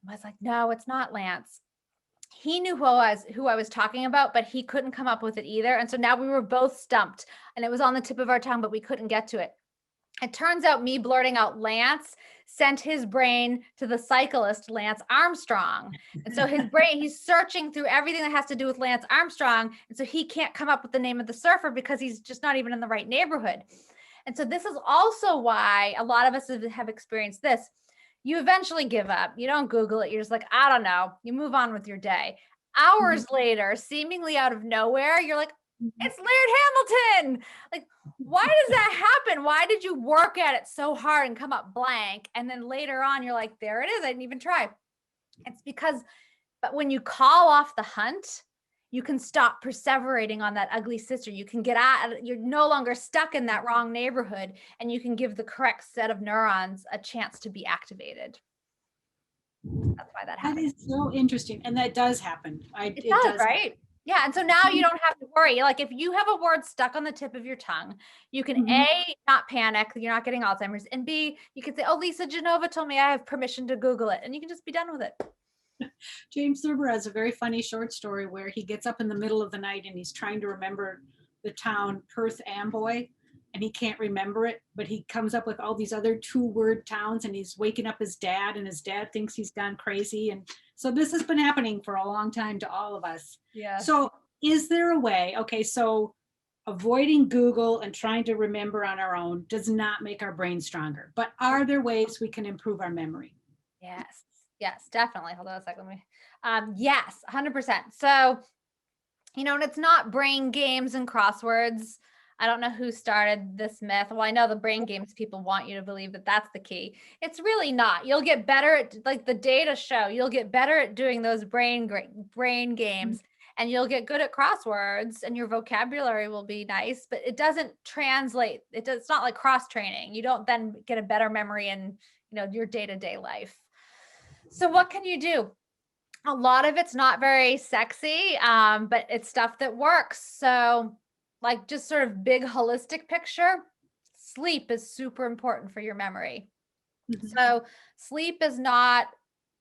[SPEAKER 4] I was like, no, it's not Lance. He knew who I was talking about, but he couldn't come up with it either. And so now we were both stumped and it was on the tip of our tongue, but we couldn't get to it. It turns out me blurting out Lance sent his brain to the cyclist, Lance Armstrong. And so his brain, he's searching through everything that has to do with Lance Armstrong. And so he can't come up with the name of the surfer because he's just not even in the right neighborhood. And so this is also why a lot of us have experienced this. You eventually give up. You don't Google it. You're just like, I don't know. You move on with your day. Hours later, seemingly out of nowhere, you're like, it's Laird Hamilton. Like, why does that happen? Why did you work at it so hard and come up blank? And then later on, you're like, there it is. I didn't even try. It's because, but when you call off the hunt, you can stop perseverating on that ugly sister. You can get out, you're no longer stuck in that wrong neighborhood, and you can give the correct set of neurons a chance to be activated. That's why that happens.
[SPEAKER 3] That is so interesting. And that does happen.
[SPEAKER 4] It does, right? Yeah. And so now you don't have to worry. Like if you have a word stuck on the tip of your tongue, you can A, not panic, you're not getting Alzheimer's, and B, you can say, oh, Lisa Genova told me I have permission to Google it, and you can just be done with it.
[SPEAKER 3] James Thurber has a very funny short story where he gets up in the middle of the night and he's trying to remember the town Perth Amboy, and he can't remember it, but he comes up with all these other 2-word towns, and he's waking up his dad, and his dad thinks he's gone crazy. And so this has been happening for a long time to all of us.
[SPEAKER 4] Yeah.
[SPEAKER 3] So is there a way? Okay, so avoiding Google and trying to remember on our own does not make our brain stronger, but are there ways we can improve our memory?
[SPEAKER 4] Yes, definitely. Hold on a second. Yes, 100%. So, and it's not brain games and crosswords. I don't know who started this myth. Well, I know the brain games people want you to believe that that's the key. It's really not. You'll get better at, like the data show, you'll get better at doing those brain games, and you'll get good at crosswords, and your vocabulary will be nice, but it doesn't translate. It's not like cross training. You don't then get a better memory in, your day-to-day life. So what can you do? A lot of it's not very sexy, but it's stuff that works. So like just sort of big holistic picture, sleep is super important for your memory.
[SPEAKER 3] Mhm.
[SPEAKER 4] So sleep is not,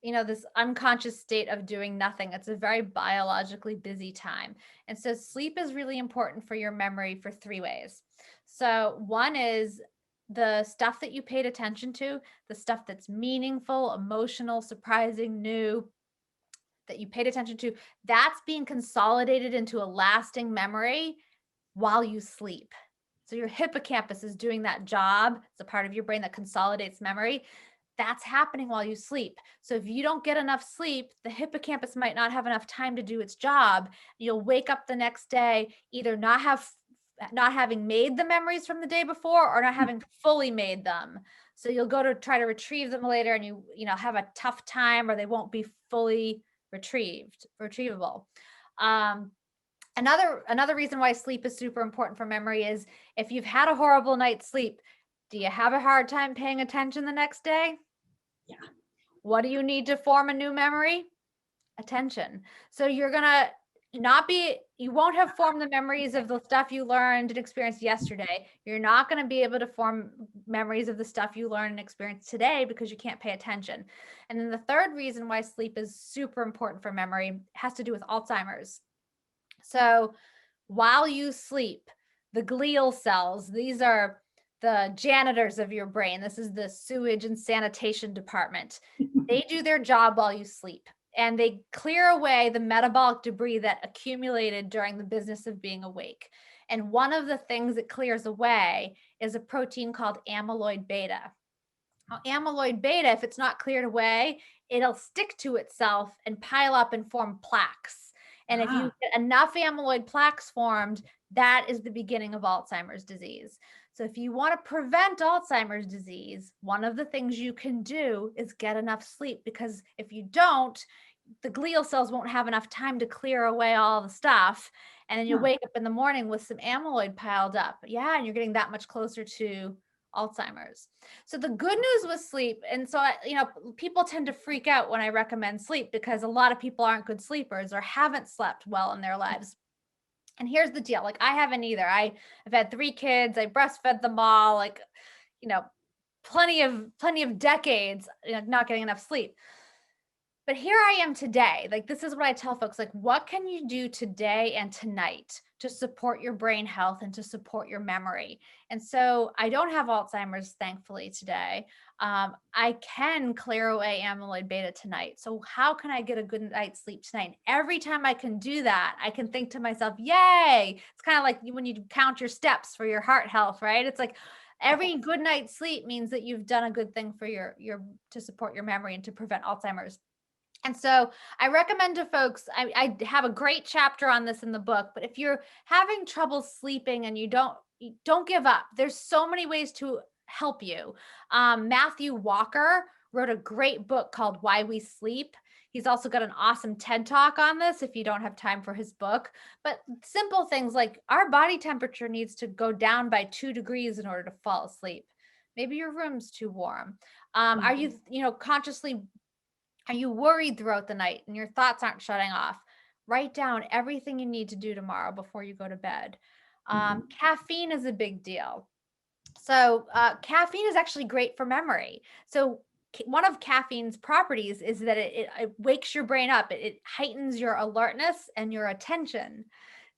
[SPEAKER 4] this unconscious state of doing nothing. It's a very biologically busy time. And so sleep is really important for your memory for 3 ways. So one is the stuff that you paid attention to, the stuff that's meaningful, emotional, surprising, new, that you paid attention to, that's being consolidated into a lasting memory while you sleep. So your hippocampus is doing that job. It's a part of your brain that consolidates memory. That's happening while you sleep. So if you don't get enough sleep, the hippocampus might not have enough time to do its job. You'll wake up the next day either not having made the memories from the day before or not having fully made them. So you'll go to try to retrieve them later and you have a tough time, or they won't be fully retrievable. Another reason why sleep is super important for memory is if you've had a horrible night's sleep, do you have a hard time paying attention the next day?
[SPEAKER 3] Yeah.
[SPEAKER 4] What do you need to form a new memory? Attention. So you're gonna you won't have formed the memories of the stuff you learned and experienced yesterday. You're not going to be able to form memories of the stuff you learned and experienced today because you can't pay attention. And then the third reason why sleep is super important for memory has to do with Alzheimer's. So while you sleep, the glial cells, these are the janitors of your brain. This is the sewage and sanitation department. They do their job while you sleep, and they clear away the metabolic debris that accumulated during the business of being awake. And one of the things it clears away is a protein called amyloid beta. Now, amyloid beta, if it's not cleared away, it'll stick to itself and pile up and form plaques. And if you get enough amyloid plaques formed, that is the beginning of Alzheimer's disease. So if you want to prevent Alzheimer's disease, one of the things you can do is get enough sleep, because if you don't, the glial cells won't have enough time to clear away all the stuff. And then you'll wake up in the morning with some amyloid piled up. Yeah, and you're getting that much closer to Alzheimer's. So the good news with sleep, and so people tend to freak out when I recommend sleep because a lot of people aren't good sleepers or haven't slept well in their lives. And here's the deal. Like, I haven't either. I've had 3 kids. I breastfed them all, plenty of decades, not getting enough sleep. But here I am today. Like, this is what I tell folks, like, what can you do today and tonight to support your brain health and to support your memory? And so I don't have Alzheimer's, thankfully, today. I can clear away amyloid beta tonight. So how can I get a good night's sleep tonight? And every time I can do that, I can think to myself, yay. It's kind of like when you count your steps for your heart health, right? It's like every good night's sleep means that you've done a good thing for your to support your memory and to prevent Alzheimer's. And so I recommend to folks, I have a great chapter on this in the book, but if you're having trouble sleeping and you don't give up. There's so many ways to help you. Matthew Walker wrote a great book called Why We Sleep. He's also got an awesome TED Talk on this if you don't have time for his book. But simple things like our body temperature needs to go down by 2 degrees in order to fall asleep. Maybe your room's too warm. Are you, consciously, are you worried throughout the night and your thoughts aren't shutting off? Write down everything you need to do tomorrow before you go to bed. Caffeine is a big deal. So caffeine is actually great for memory. So one of caffeine's properties is that it wakes your brain up. It heightens your alertness and your attention.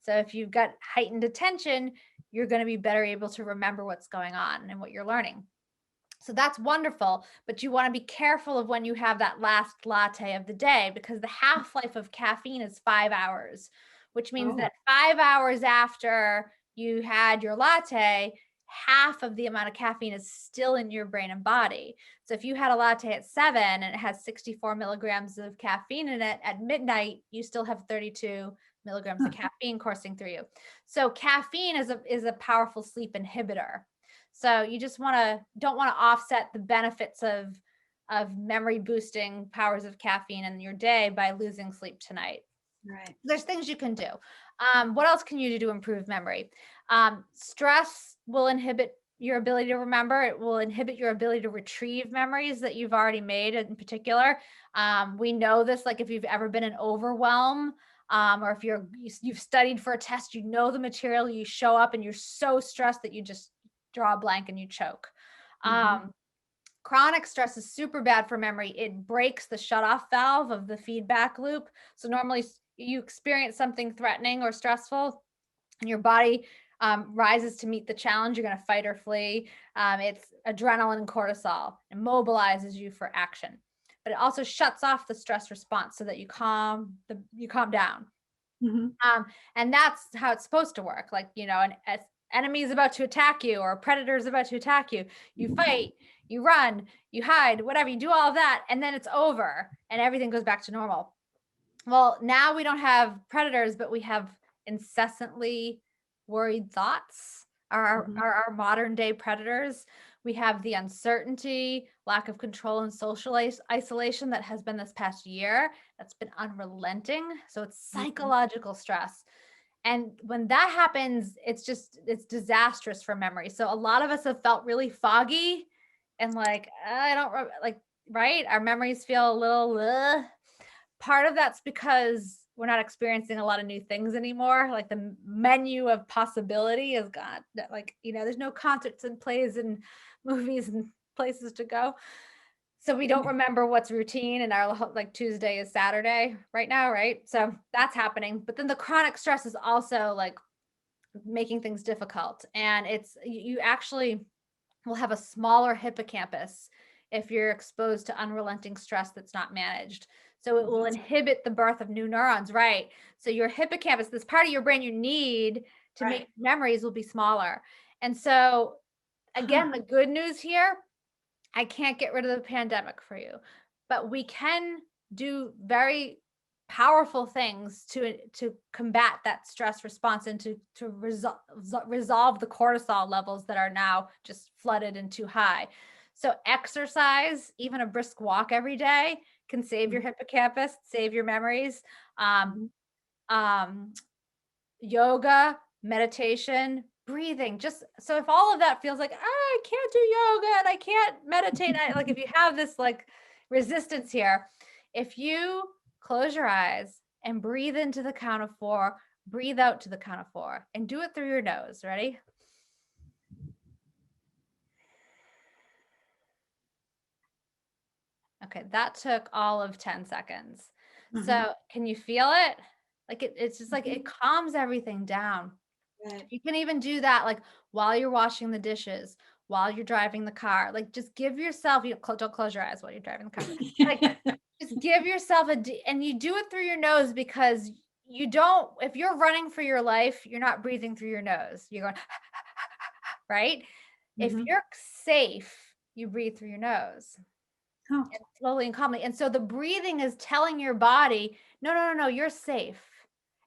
[SPEAKER 4] So if you've got heightened attention, you're going to be better able to remember what's going on and what you're learning. So that's wonderful, but you want to be careful of when you have that last latte of the day, because the half-life of caffeine is 5 hours, which means that 5 hours after you had your latte, half of the amount of caffeine is still in your brain and body. So if you had a latte at 7 and it has 64 milligrams of caffeine in it, at midnight, you still have 32 milligrams of caffeine coursing through you. So caffeine is a powerful sleep inhibitor. So you just don't want to offset the benefits of memory boosting powers of caffeine in your day by losing sleep tonight.
[SPEAKER 3] Right.
[SPEAKER 4] There's things you can do. What else can you do to improve memory? Stress will inhibit your ability to remember. It will inhibit your ability to retrieve memories that you've already made in particular. We know this, like if you've ever been in overwhelm, or if you've studied for a test, you know the material, you show up and you're so stressed that you just draw a blank and you choke. Chronic stress is super bad for memory. It breaks the shutoff valve of the feedback loop. So normally you experience something threatening or stressful and your body rises to meet the challenge. You're going to fight or flee. It's adrenaline and cortisol. It mobilizes you for action, but it also shuts off the stress response so that you calm down. And that's how it's supposed to work. Like, you know, an enemy is about to attack you or a predator is about to attack you. You fight, you run, you hide, whatever, you do all of that, and then it's over and everything goes back to normal. Well, now we don't have predators, but we have incessantly worried thoughts are our modern day predators. We have the uncertainty, lack of control, and social isolation that has been this past year. That's been unrelenting. So it's psychological stress. And when that happens, it's disastrous for memory. So a lot of us have felt really foggy and like, I don't like, right? Our memories feel a little, part of that's because we're not experiencing a lot of new things anymore. Like the menu of possibility is gone. Like, you know, there's no concerts and plays and movies and places to go. So we don't remember what's routine, and our like Tuesday is Saturday right now, right? So that's happening. But then the chronic stress is also like making things difficult. And you actually will have a smaller hippocampus if you're exposed to unrelenting stress that's not managed. So it will inhibit the birth of new neurons, right? So your hippocampus, this part of your brain you need to make memories, will be smaller. And so again, the good news here, I can't get rid of the pandemic for you, but we can do very powerful things to combat that stress response and to resolve the cortisol levels that are now just flooded and too high. So exercise, even a brisk walk every day, can save your hippocampus, save your memories. Yoga, meditation, breathing. Just so if all of that feels like, I can't do yoga and I can't meditate, like if you have this like resistance here, if you close your eyes and breathe into the count of 4, breathe out to the count of 4, and do it through your nose. Ready? Okay, that took all of 10 seconds. So can you feel it? Like it's just like it calms everything down. You can even do that like while you're washing the dishes, while you're driving the car. Like just give yourself, don't close your eyes while you're driving the car. Like just give yourself and you do it through your nose, because if you're running for your life, you're not breathing through your nose. You're going, right? If you're safe, you breathe through your nose. And slowly and calmly. And so the breathing is telling your body, no, you're safe.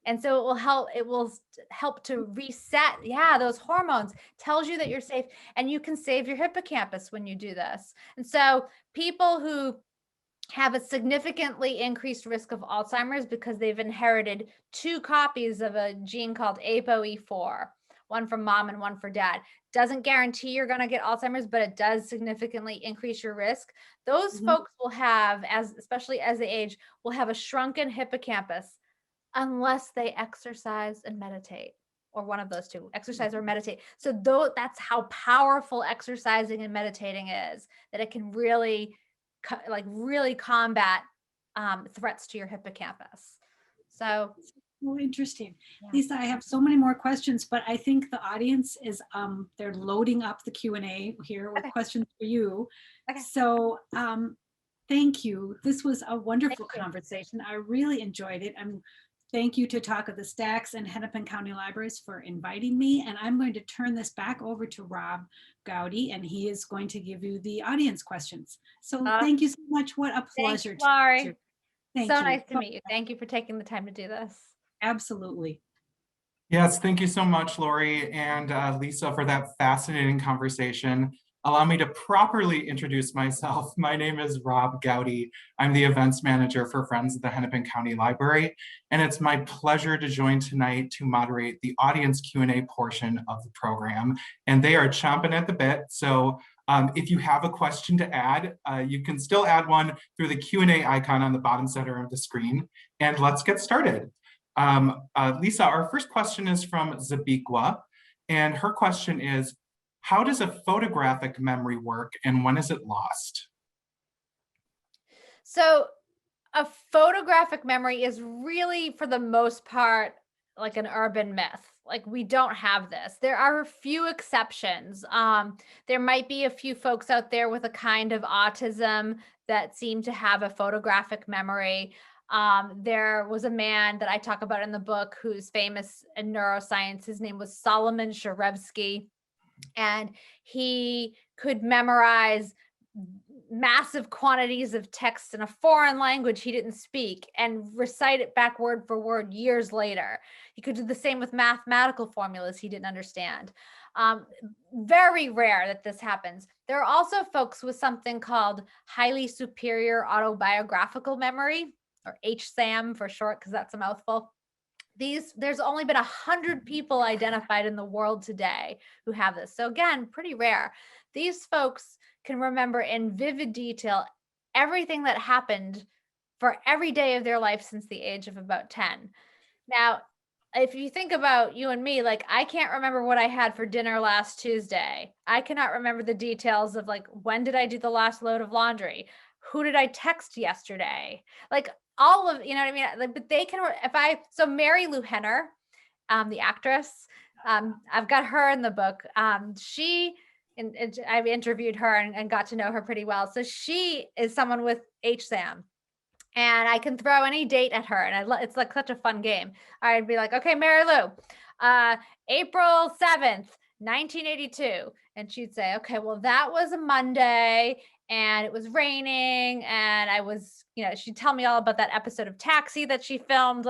[SPEAKER 4] And so it will help to reset. Yeah, those hormones tells you that you're safe, and you can save your hippocampus when you do this. And so people who have a significantly increased risk of Alzheimer's because they've inherited 2 copies of a gene called ApoE4, one from mom and one for dad. Doesn't guarantee you're going to get Alzheimer's, but it does significantly increase your risk. Those folks will have, especially as they age, will have a shrunken hippocampus unless they exercise and meditate, or one of those two, exercise or meditate. So that's how powerful exercising and meditating is, that it can really combat threats to your hippocampus. So
[SPEAKER 3] interesting.
[SPEAKER 4] Yeah.
[SPEAKER 3] Lisa, I have so many more questions, but I think the audience is they're loading up the Q&A here with questions for you. So thank you. This was a wonderful conversation. I really enjoyed it. Thank you to Talk of the Stacks and Hennepin County Libraries for inviting me. And I'm going to turn this back over to Rob Gowdy, and he is going to give you the audience questions. So thank you so much. What a pleasure.
[SPEAKER 4] Thanks, Laurie.
[SPEAKER 3] Thank
[SPEAKER 4] so
[SPEAKER 3] you.
[SPEAKER 4] Nice to meet you. Thank you for taking the time to do this.
[SPEAKER 3] Absolutely.
[SPEAKER 5] Yes, thank you so much, Lori and Lisa, for that fascinating conversation. Allow me to properly introduce myself. My name is Rob Gowdy. I'm the events manager for Friends of the Hennepin County Library, and it's my pleasure to join tonight to moderate the audience Q&A portion of the program. And they are chomping at the bit, so if you have a question to add, you can still add one through the Q&A icon on the bottom center of the screen, and let's get started. Lisa, our first question is from Zabiqua, and her question is, How does a photographic memory work, and when is it lost?
[SPEAKER 4] So a photographic memory is really, for the most part, like an urban myth. Like, we don't have this. There are a few exceptions. There might be a few folks out there with a kind of autism that seem to have a photographic memory. There was a man that I talk about in the book who's famous in neuroscience. His name was Solomon Scherebsky, and he could memorize massive quantities of text in a foreign language he didn't speak and recite it back word for word years later. He could do the same with mathematical formulas he didn't understand. Very rare that this happens. There are also folks with something called highly superior autobiographical memory, or HSAM for short, because that's a mouthful. There's only been 100 people identified in the world today who have this. So again, pretty rare. These folks can remember in vivid detail everything that happened for every day of their life since the age of about 10. Now, if you think about you and me, like, I can't remember what I had for dinner last Tuesday. I cannot remember the details of, like, when did I do the last load of laundry? Who did I text yesterday? Like, all of, you know what I mean? Like, but they can, so Mary Lou Henner, the actress, I've got her in the book. I've interviewed her and got to know her pretty well. So she is someone with HSAM, and I can throw any date at her, and it's like such a fun game. I'd be like, okay, Mary Lou, April 7th, 1982. And she'd say, okay, well, that was a Monday and it was raining, and I was, she'd tell me all about that episode of Taxi that she filmed,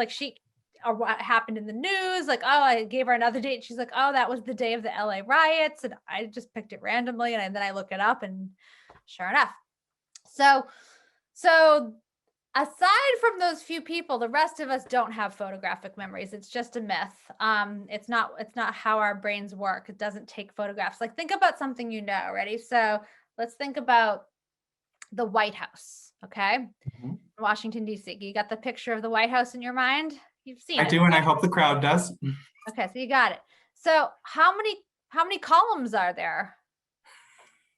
[SPEAKER 4] or what happened in the news. Like, oh, I gave her another date. She's like, oh, that was the day of the LA riots. And I just picked it randomly. And then I look it up, and sure enough. So aside from those few people, the rest of us don't have photographic memories. It's just a myth. It's not how our brains work. It doesn't take photographs. Like, think about something ready? So let's think about the White House, okay?
[SPEAKER 5] Mhm.
[SPEAKER 4] Washington, D.C. You got the picture of the White House in your mind? You've seen it.
[SPEAKER 5] I do, and I hope the crowd does.
[SPEAKER 4] Okay, so you got it. So how many columns are there?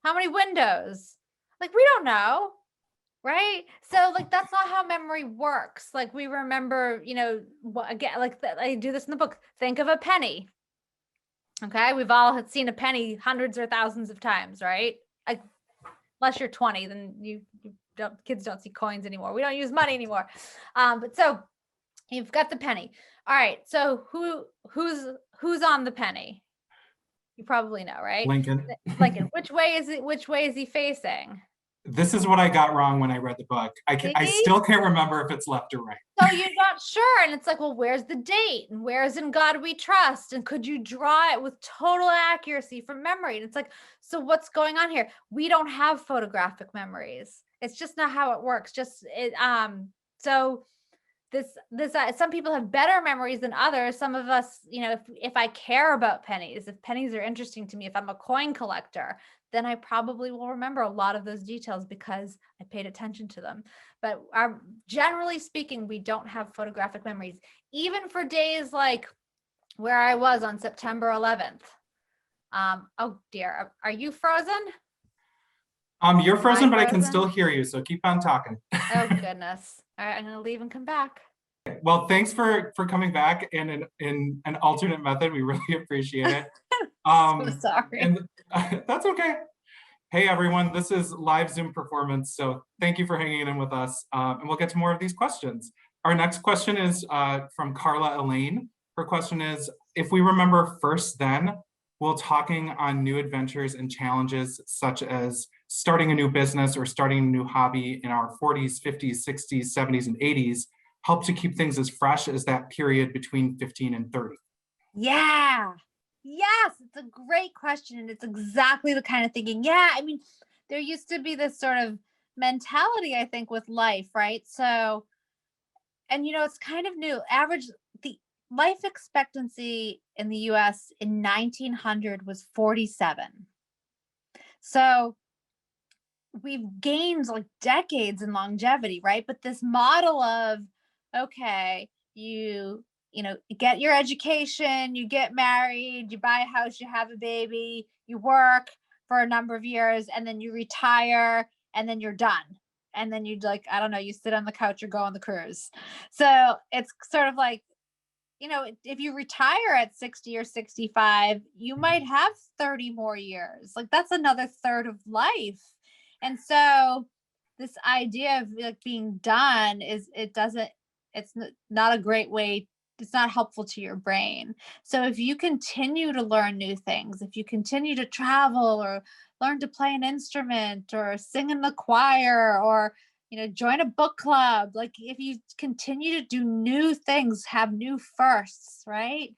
[SPEAKER 4] How many windows? Like, we don't know, right? So, like, that's not how memory works. Like, we remember, again, like I do this in the book. Think of a penny. Okay, we've all seen a penny hundreds or thousands of times, right? Like, unless you're 20, then kids don't see coins anymore. We don't use money anymore. But so you've got the penny. All right. So who's on the penny? You probably know, right?
[SPEAKER 5] Lincoln.
[SPEAKER 4] Lincoln. Which way is he facing?
[SPEAKER 5] This is what I got wrong when I read the book. I still can't remember if it's left or right.
[SPEAKER 4] So you're not sure. And it's like, well, where's the date? And where's In God We Trust? And could you draw it with total accuracy from memory? And it's like, so what's going on here? We don't have photographic memories. It's just not how it works. So some people have better memories than others. Some of us, if I care about pennies, if pennies are interesting to me, if I'm a coin collector, then I probably will remember a lot of those details because I paid attention to them. But generally speaking, we don't have photographic memories, even for days like where I was on September 11th. Oh dear, are you frozen?
[SPEAKER 5] You're frozen, but I can still hear you, so keep on talking.
[SPEAKER 4] Oh goodness. All right, I'm gonna leave and come back.
[SPEAKER 5] Well, thanks for coming back in an alternate method. We really appreciate it.
[SPEAKER 4] So sorry.
[SPEAKER 5] And that's okay. Hey everyone, this is live Zoom performance, so thank you for hanging in with us, and we'll get to more of these questions. Our next question is from Carla Elaine. Her question is, if we remember first then, will talking on new adventures and challenges such as starting a new business or starting a new hobby in our 40s, 50s, 60s, 70s, and 80s help to keep things as fresh as that period between 15 and 30?
[SPEAKER 4] Yeah. Yes, it's a great question. And it's exactly the kind of thinking. Yeah, I mean, there used to be this sort of mentality, I think, with life, right? So, and it's kind of new. The life expectancy in the US in 1900 was 47. So we've gained like decades in longevity, right? But this model of, okay, you get your education, you get married, you buy a house, you have a baby, you work for a number of years and then you retire and then you're done. And then you like, I don't know, you sit on the couch or go on the cruise. So it's sort of like, if you retire at 60 or 65, you might have 30 more years. Like that's another third of life. And so this idea of like being done it's not a great way. It's not helpful to your brain. So if you continue to learn new things, if you continue to travel or learn to play an instrument or sing in the choir or join a book club, like if you continue to do new things, have new firsts, right?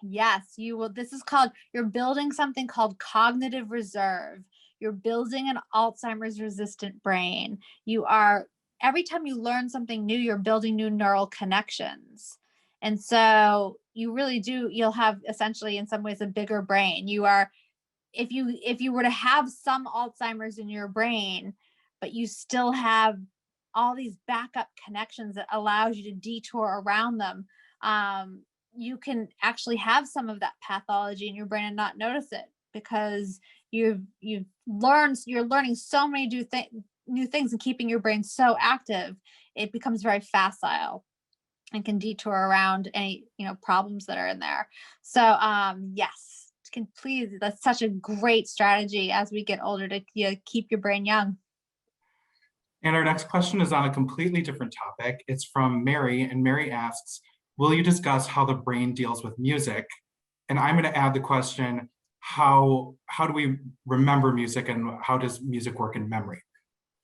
[SPEAKER 4] Yes, you will. This is called, you're building something called cognitive reserve. You're building an Alzheimer's resistant brain. Every time you learn something new, you're building new neural connections. And so you really do, you'll have essentially in some ways a bigger brain. If you were to have some Alzheimer's in your brain, but you still have all these backup connections that allows you to detour around them, you can actually have some of that pathology in your brain and not notice it because you're learning so many new things and keeping your brain so active, it becomes very facile and can detour around any problems that are in there. So yes, please, that's such a great strategy as we get older to keep your brain young.
[SPEAKER 5] And our next question is on a completely different topic. It's from Mary, and Mary asks, will you discuss how the brain deals with music? And I'm going to add the question, how do we remember music and how does music work in memory?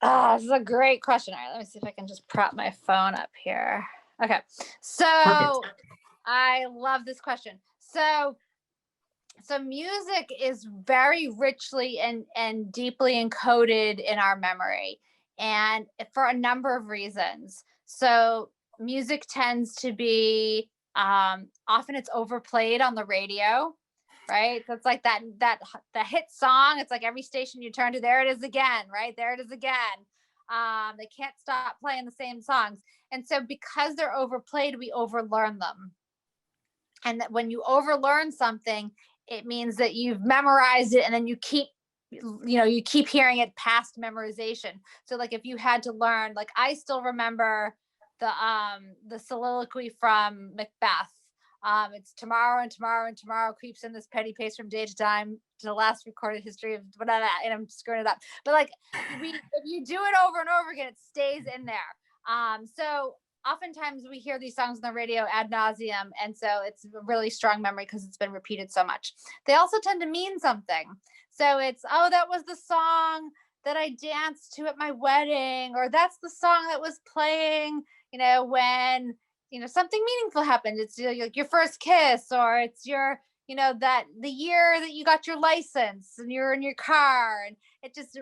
[SPEAKER 4] Oh, this is a great question. All right, let me see if I can just prop my phone up here. Okay, so perfect. I love this question. So music is very richly and deeply encoded in our memory, and for a number of reasons. So music tends to be often it's overplayed on the radio, right? So it's like the hit song. It's like every station you turn to, there it is again, right? There it is again. They can't stop playing the same songs, and so because they're overplayed, we overlearn them. And that when you overlearn something, it means that you've memorized it and then you keep hearing it past memorization. So like if you had to learn, like I still remember the soliloquy from Macbeth. It's tomorrow and tomorrow and tomorrow creeps in this petty pace from day to time to the last recorded history of whatever, and I'm screwing it up. But like if you do it over and over again, it stays in there. So oftentimes we hear these songs on the radio ad nauseum, and so it's a really strong memory because it's been repeated so much. They also tend to mean something. So it's, oh, that was the song that I danced to at my wedding, or that's the song that was playing, when, something meaningful happened. It's like your first kiss, or it's your, that the year that you got your license and you're in your car, and it just,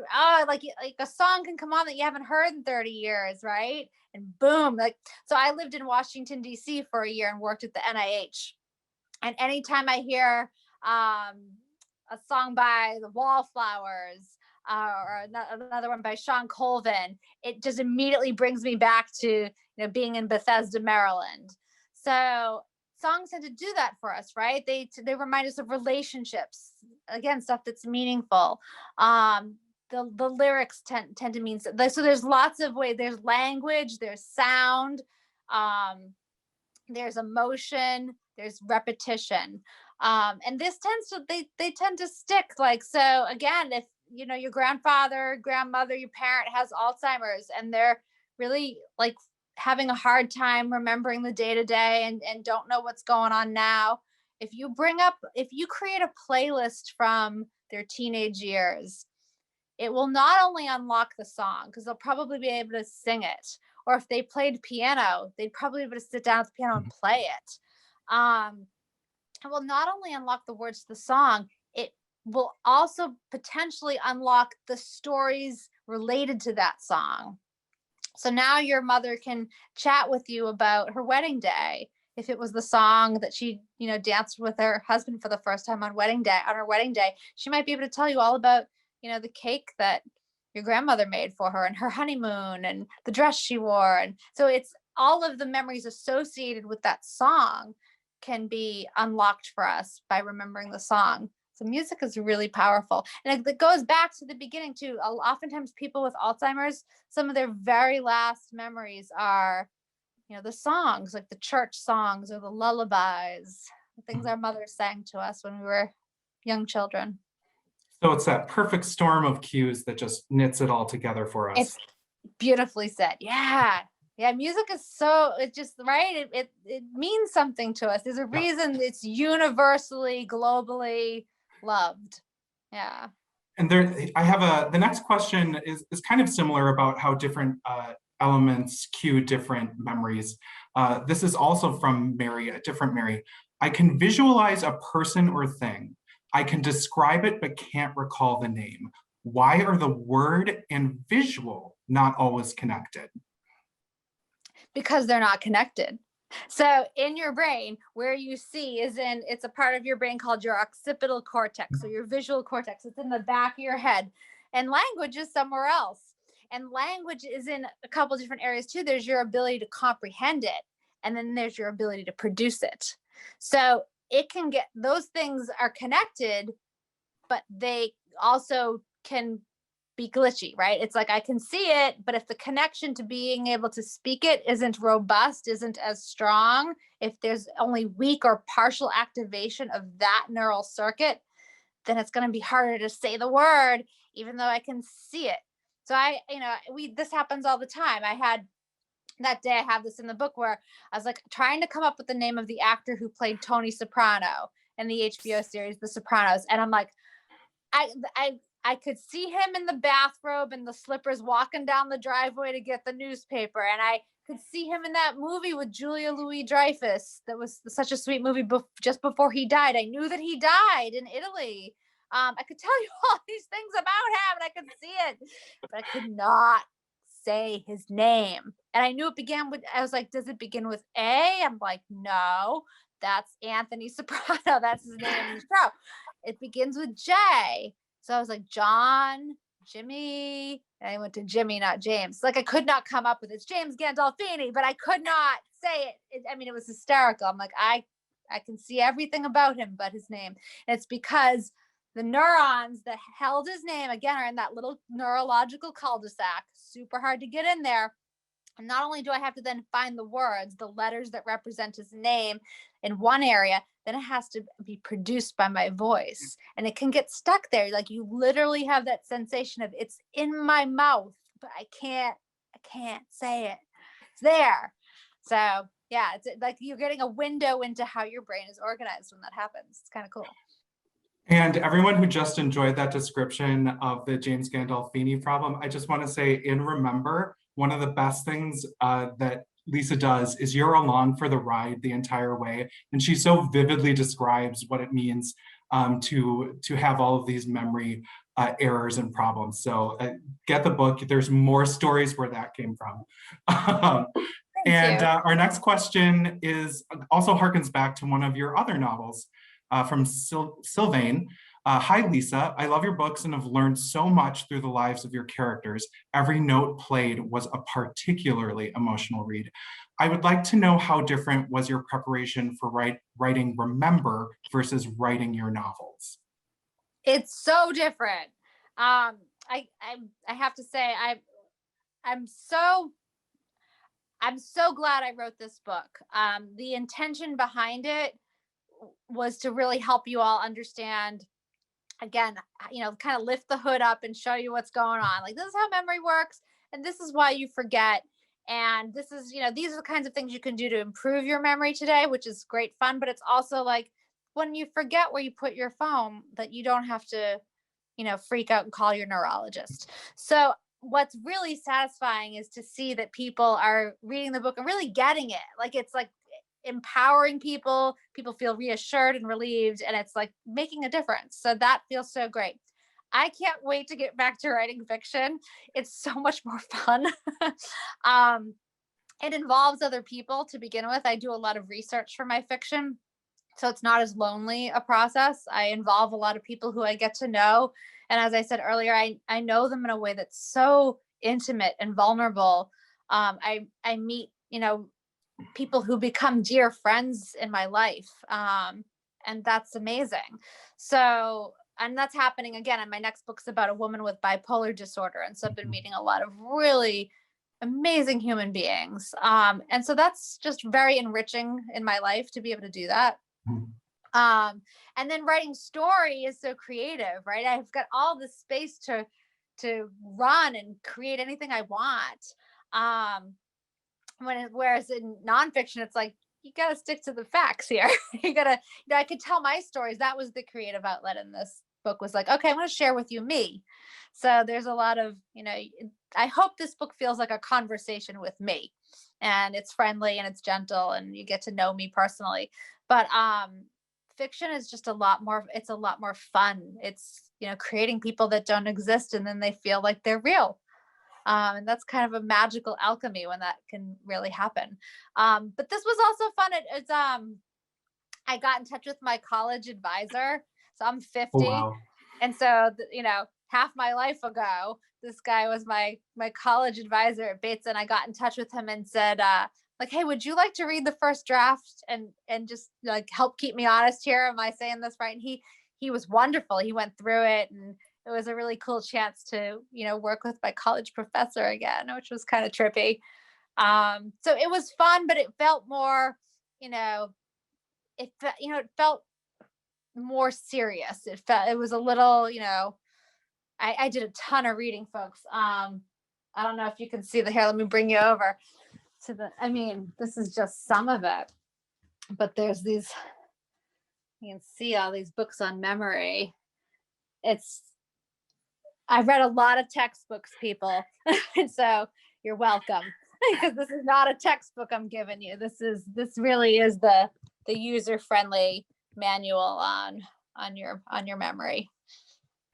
[SPEAKER 4] like a song can come on that you haven't heard in 30 years, right? And boom, so I lived in Washington, D.C. for a year and worked at the NIH. And anytime I hear a song by the Wallflowers or another one by Sean Colvin, it just immediately brings me back to being in Bethesda, Maryland. So songs tend to do that for us, right? They remind us of relationships, again, stuff that's meaningful. The lyrics tend to mean so there's lots of ways. There's language, there's sound, there's emotion, there's repetition, and this they tend to stick. Like, so again, if your grandfather, grandmother, your parent has Alzheimer's and they're really like having a hard time remembering the day to day and don't know what's going on now, if you create a playlist from their teenage years, it will not only unlock the song because they'll probably be able to sing it, or if they played piano, they'd probably be able to sit down at the piano and play it. It will not only unlock the words to the song, it will also potentially unlock the stories related to that song. So now your mother can chat with you about her wedding day. If it was the song that she, danced with her husband for the first time on her wedding day, she might be able to tell you all about, the cake that your grandmother made for her and her honeymoon and the dress she wore. And so it's all of the memories associated with that song can be unlocked for us by remembering the song. So music is really powerful. And it goes back to the beginning too. Oftentimes people with Alzheimer's, some of their very last memories are, the songs, like the church songs or the lullabies, the things our mothers sang to us when we were young children.
[SPEAKER 5] So it's that perfect storm of cues that just knits it all together for us.
[SPEAKER 4] It's beautifully said. Yeah. Yeah. Music is it just, right. It means something to us. There's a reason it's universally, globally loved. Yeah.
[SPEAKER 5] And the next question is kind of similar about how different elements cue different memories. This is also from Mary, a different Mary. I can visualize a person or thing. I can describe it, but can't recall the name. Why are the word and visual not always connected?
[SPEAKER 4] Because they're not connected. So in your brain, where you see it's a part of your brain called your occipital cortex, so your visual cortex. It's in the back of your head, and language is somewhere else. And language is in a couple of different areas too. There's your ability to comprehend it, and then there's your ability to produce it. So those things are connected, but they also can be glitchy, right? It's like I can see it, but if the connection to being able to speak it isn't robust, isn't as strong, if there's only weak or partial activation of that neural circuit, then it's going to be harder to say the word, even though I can see it. So this happens all the time. That day I have this in the book where I was like trying to come up with the name of the actor who played Tony Soprano in the HBO series, The Sopranos. And I'm like, I could see him in the bathrobe and the slippers walking down the driveway to get the newspaper. And I could see him in that movie with Julia Louis-Dreyfus. That was such a sweet movie just before he died. I knew that he died in Italy. I could tell you all these things about him and I could see it, but I could not say his name. And I knew it began with, I was like, does it begin with A? I'm like, no, that's Anthony Soprano. That's his name in the show. It begins with J. So I was like, John, Jimmy, and I went to Jimmy, not James. Like I could not come up with it. It's James Gandolfini, but I could not say it. It was hysterical. I'm like, I can see everything about him but his name. And it's because the neurons that held his name, again, are in that little neurological cul-de-sac. Super hard to get in there. And not only do I have to then find the words, the letters that represent his name in one area, then it has to be produced by my voice. And it can get stuck there. Like you literally have that sensation of it's in my mouth, but I can't say it. It's there. So yeah, it's like you're getting a window into how your brain is organized when that happens. It's kind of cool.
[SPEAKER 5] And everyone who just enjoyed that description of the James Gandolfini problem, I just want to say remember, one of the best things that Lisa does is you're along for the ride the entire way. And she so vividly describes what it means to have all of these memory errors and problems. So get the book. There's more stories where that came from. Our next question is also harkens back to one of your other novels from Sylvain. Hi, Lisa. I love your books and have learned so much through the lives of your characters. Every note played was a particularly emotional read. I would like to know how different was your preparation for writing Remember versus writing your novels?
[SPEAKER 4] It's so different. I have to say, I'm so glad I wrote this book. The intention behind it was to really help you all understand, again, kind of lift the hood up and show you what's going on. Like, this is how memory works, and this is why you forget. And this is, these are the kinds of things you can do to improve your memory today, which is great fun. But it's also like when you forget where you put your phone, that you don't have to, freak out and call your neurologist. So what's really satisfying is to see that people are reading the book and really getting it. Like, it's like empowering people feel reassured and relieved, and it's like making a difference. So that feels so great. I can't wait to get back to writing fiction. It's so much more fun. It involves other people to begin with. I do a lot of research for my fiction, so it's not as lonely a process. I involve a lot of people who I get to know, and as I said earlier, I know them in a way that's so intimate and vulnerable. I meet people who become dear friends in my life. And that's amazing. So, and that's happening again. And my next book's about a woman with bipolar disorder. And so I've been meeting a lot of really amazing human beings. And so that's just very enriching in my life to be able to do that. And then writing story is so creative, right? I've got all this space to run and create anything I want. Whereas in nonfiction, it's like, you got to stick to the facts here. You got to, I could tell my stories. That was the creative outlet in this book, was like, okay, I'm going to share with you me. So there's a lot of, I hope this book feels like a conversation with me, and it's friendly and it's gentle and you get to know me personally. But fiction is just it's a lot more fun. It's, creating people that don't exist and then they feel like they're real. And that's kind of a magical alchemy when that can really happen. But this was also fun. I got in touch with my college advisor. So I'm 50.
[SPEAKER 5] Oh, wow.
[SPEAKER 4] And so, half my life ago, this guy was my college advisor at Bates. And I got in touch with him and said, like, hey, would you like to read the first draft and just like help keep me honest here? Am I saying this right? And he was wonderful. He went through it, and it was a really cool chance to, work with my college professor again, which was kind of trippy. So it was fun, but it felt more, it felt more serious. It was a little, I did a ton of reading, folks. I don't know if you can see the hair. Let me bring you over to this is just some of it, but there's these, you can see all these books on memory. I've read a lot of textbooks, people. And so you're welcome, because this is not a textbook I'm giving you. This really is the user-friendly manual on your memory.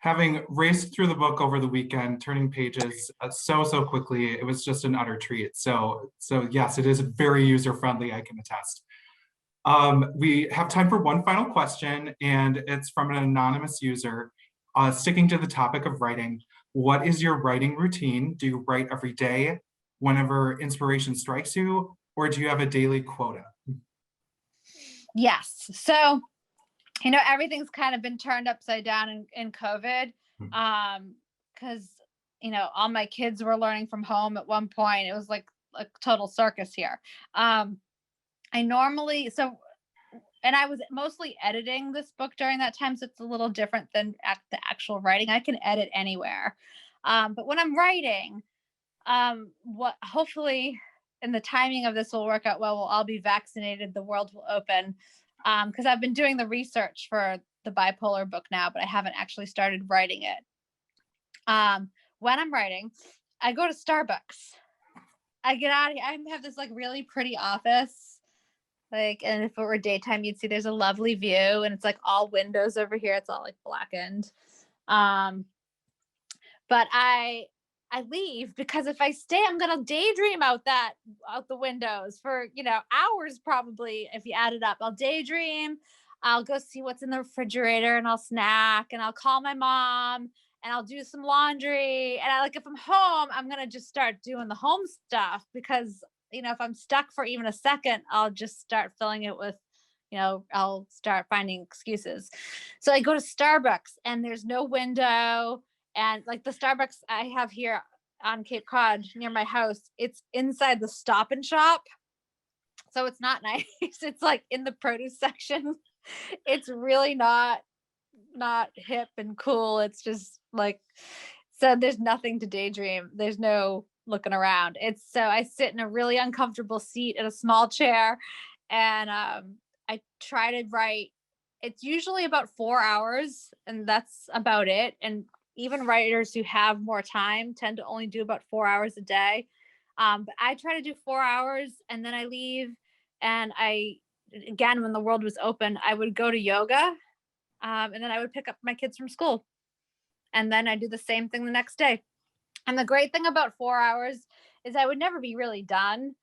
[SPEAKER 5] Having raced through the book over the weekend, turning pages so quickly, it was just an utter treat. So yes, it is very user-friendly, I can attest. We have time for one final question, and it's from an anonymous user. Sticking to the topic of writing, what is your writing routine? Do you write every day whenever inspiration strikes you, or do you have a daily quota?
[SPEAKER 4] Yes. So, everything's kind of been turned upside down in COVID, because, all my kids were learning from home at one point. It was like a total circus here. And I was mostly editing this book during that time, so it's a little different than the actual writing. I can edit anywhere. But when I'm writing, hopefully, and the timing of this will work out well, we'll all be vaccinated, the world will open. Because I've been doing the research for the bipolar book now, but I haven't actually started writing it. When I'm writing, I go to Starbucks. I get out of here. I have this like really pretty office. And if it were daytime, you'd see there's a lovely view, and it's like all windows over here. It's all like blackened. But I leave, because if I stay, I'm going to daydream out the windows for, hours, probably. If you add it up, I'll daydream. I'll go see what's in the refrigerator, and I'll snack, and I'll call my mom, and I'll do some laundry. And if I'm home, I'm going to just start doing the home stuff, because if I'm stuck for even a second, I'll just start filling it with, I'll start finding excuses. So I go to Starbucks, and there's no window. And like the Starbucks I have here on Cape Cod near my house, it's inside the Stop and Shop. So it's not nice. It's like in the produce section. It's really not hip and cool. It's just like, so there's nothing to daydream. There's no looking around. So I sit in a really uncomfortable seat in a small chair, and I try to write. It's usually about 4 hours, and that's about it. And even writers who have more time tend to only do about 4 hours a day. But I try to do 4 hours, and then I leave. And again, when the world was open, I would go to yoga, and then I would pick up my kids from school, and then I do the same thing the next day. And the great thing about 4 hours is I would never be really done.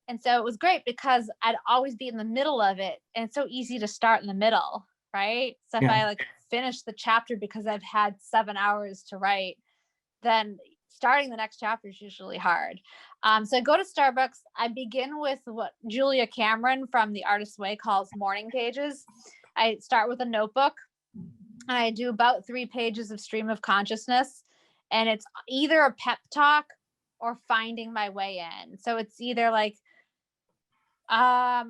[SPEAKER 4] And so it was great, because I'd always be in the middle of it. And it's so easy to start in the middle, right? So if I finish the chapter because I've had 7 hours to write, then starting the next chapter is usually hard. So I go to Starbucks. I begin with what Julia Cameron from The Artist's Way calls morning pages. I start with a notebook and I do about 3 pages of stream of consciousness, and it's either a pep talk or finding my way in. So it's either like, I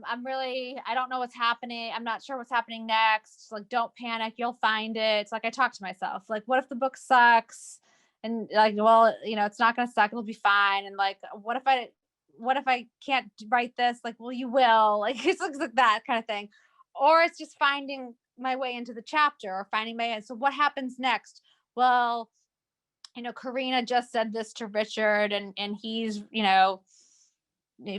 [SPEAKER 4] don't know what's happening. I'm not sure what's happening next. Like, don't panic. You'll find it. It's like, I talk to myself, like, what if the book sucks? And like, well, it's not going to suck. It'll be fine. And like, what if I can't write this? Like, well, you will. Like, it's like that kind of thing. Or it's just finding my way into the chapter or finding my way in. So what happens next? Well, Karina just said this to Richard, and he's,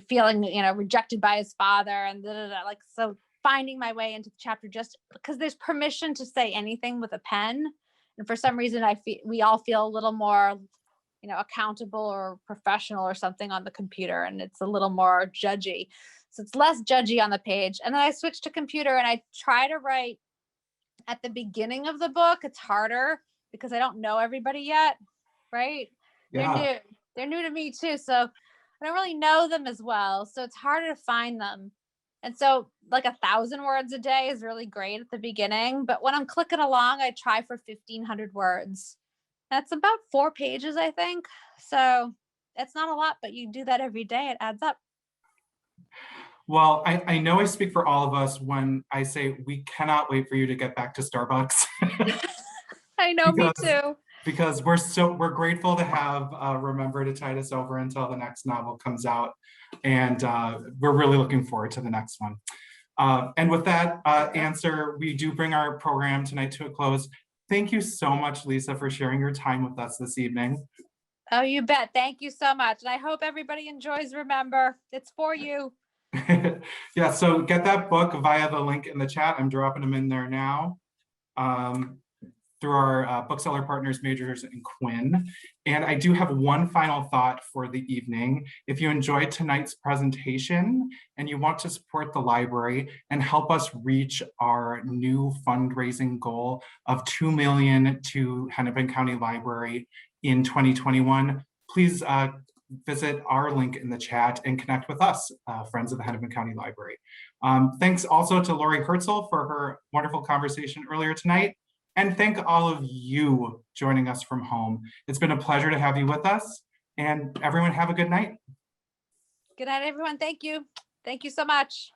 [SPEAKER 4] feeling, rejected by his father, and like, so finding my way into the chapter, just because there's permission to say anything with a pen. And for some reason, we all feel a little more, accountable or professional or something on the computer, and it's a little more judgy. So it's less judgy on the page. And then I switch to computer and I try to write at the beginning of the book. It's harder because I don't know everybody yet, right?
[SPEAKER 5] Yeah.
[SPEAKER 4] They're new to me too. So I don't really know them as well. So it's harder to find them. And so like 1,000 words a day is really great at the beginning. But when I'm clicking along, I try for 1,500 words. That's about 4 pages, I think. So it's not a lot, but you do that every day, it adds up.
[SPEAKER 5] Well, I know I speak for all of us when I say we cannot wait for you to get back to Starbucks.
[SPEAKER 4] I know, me too.
[SPEAKER 5] Because we're grateful to have Remember to Tide Us Over until the next novel comes out. And we're really looking forward to the next one. And with that answer, we do bring our program tonight to a close. Thank you so much, Lisa, for sharing your time with us this evening.
[SPEAKER 4] Oh, you bet. Thank you so much. And I hope everybody enjoys Remember. It's for you.
[SPEAKER 5] Yeah, so get that book via the link in the chat. I'm dropping them in there now. Through our bookseller partners, Majors and Quinn. And I do have one final thought for the evening. If you enjoyed tonight's presentation and you want to support the library and help us reach our new fundraising goal of $2 million to Hennepin County Library in 2021, please visit our link in the chat and connect with us, friends of the Hennepin County Library. Thanks also to Lori Herzl for her wonderful conversation earlier tonight. And thank all of you joining us from home. It's been a pleasure to have you with us, and everyone have a good night.
[SPEAKER 4] Good night, everyone. Thank you. Thank you so much.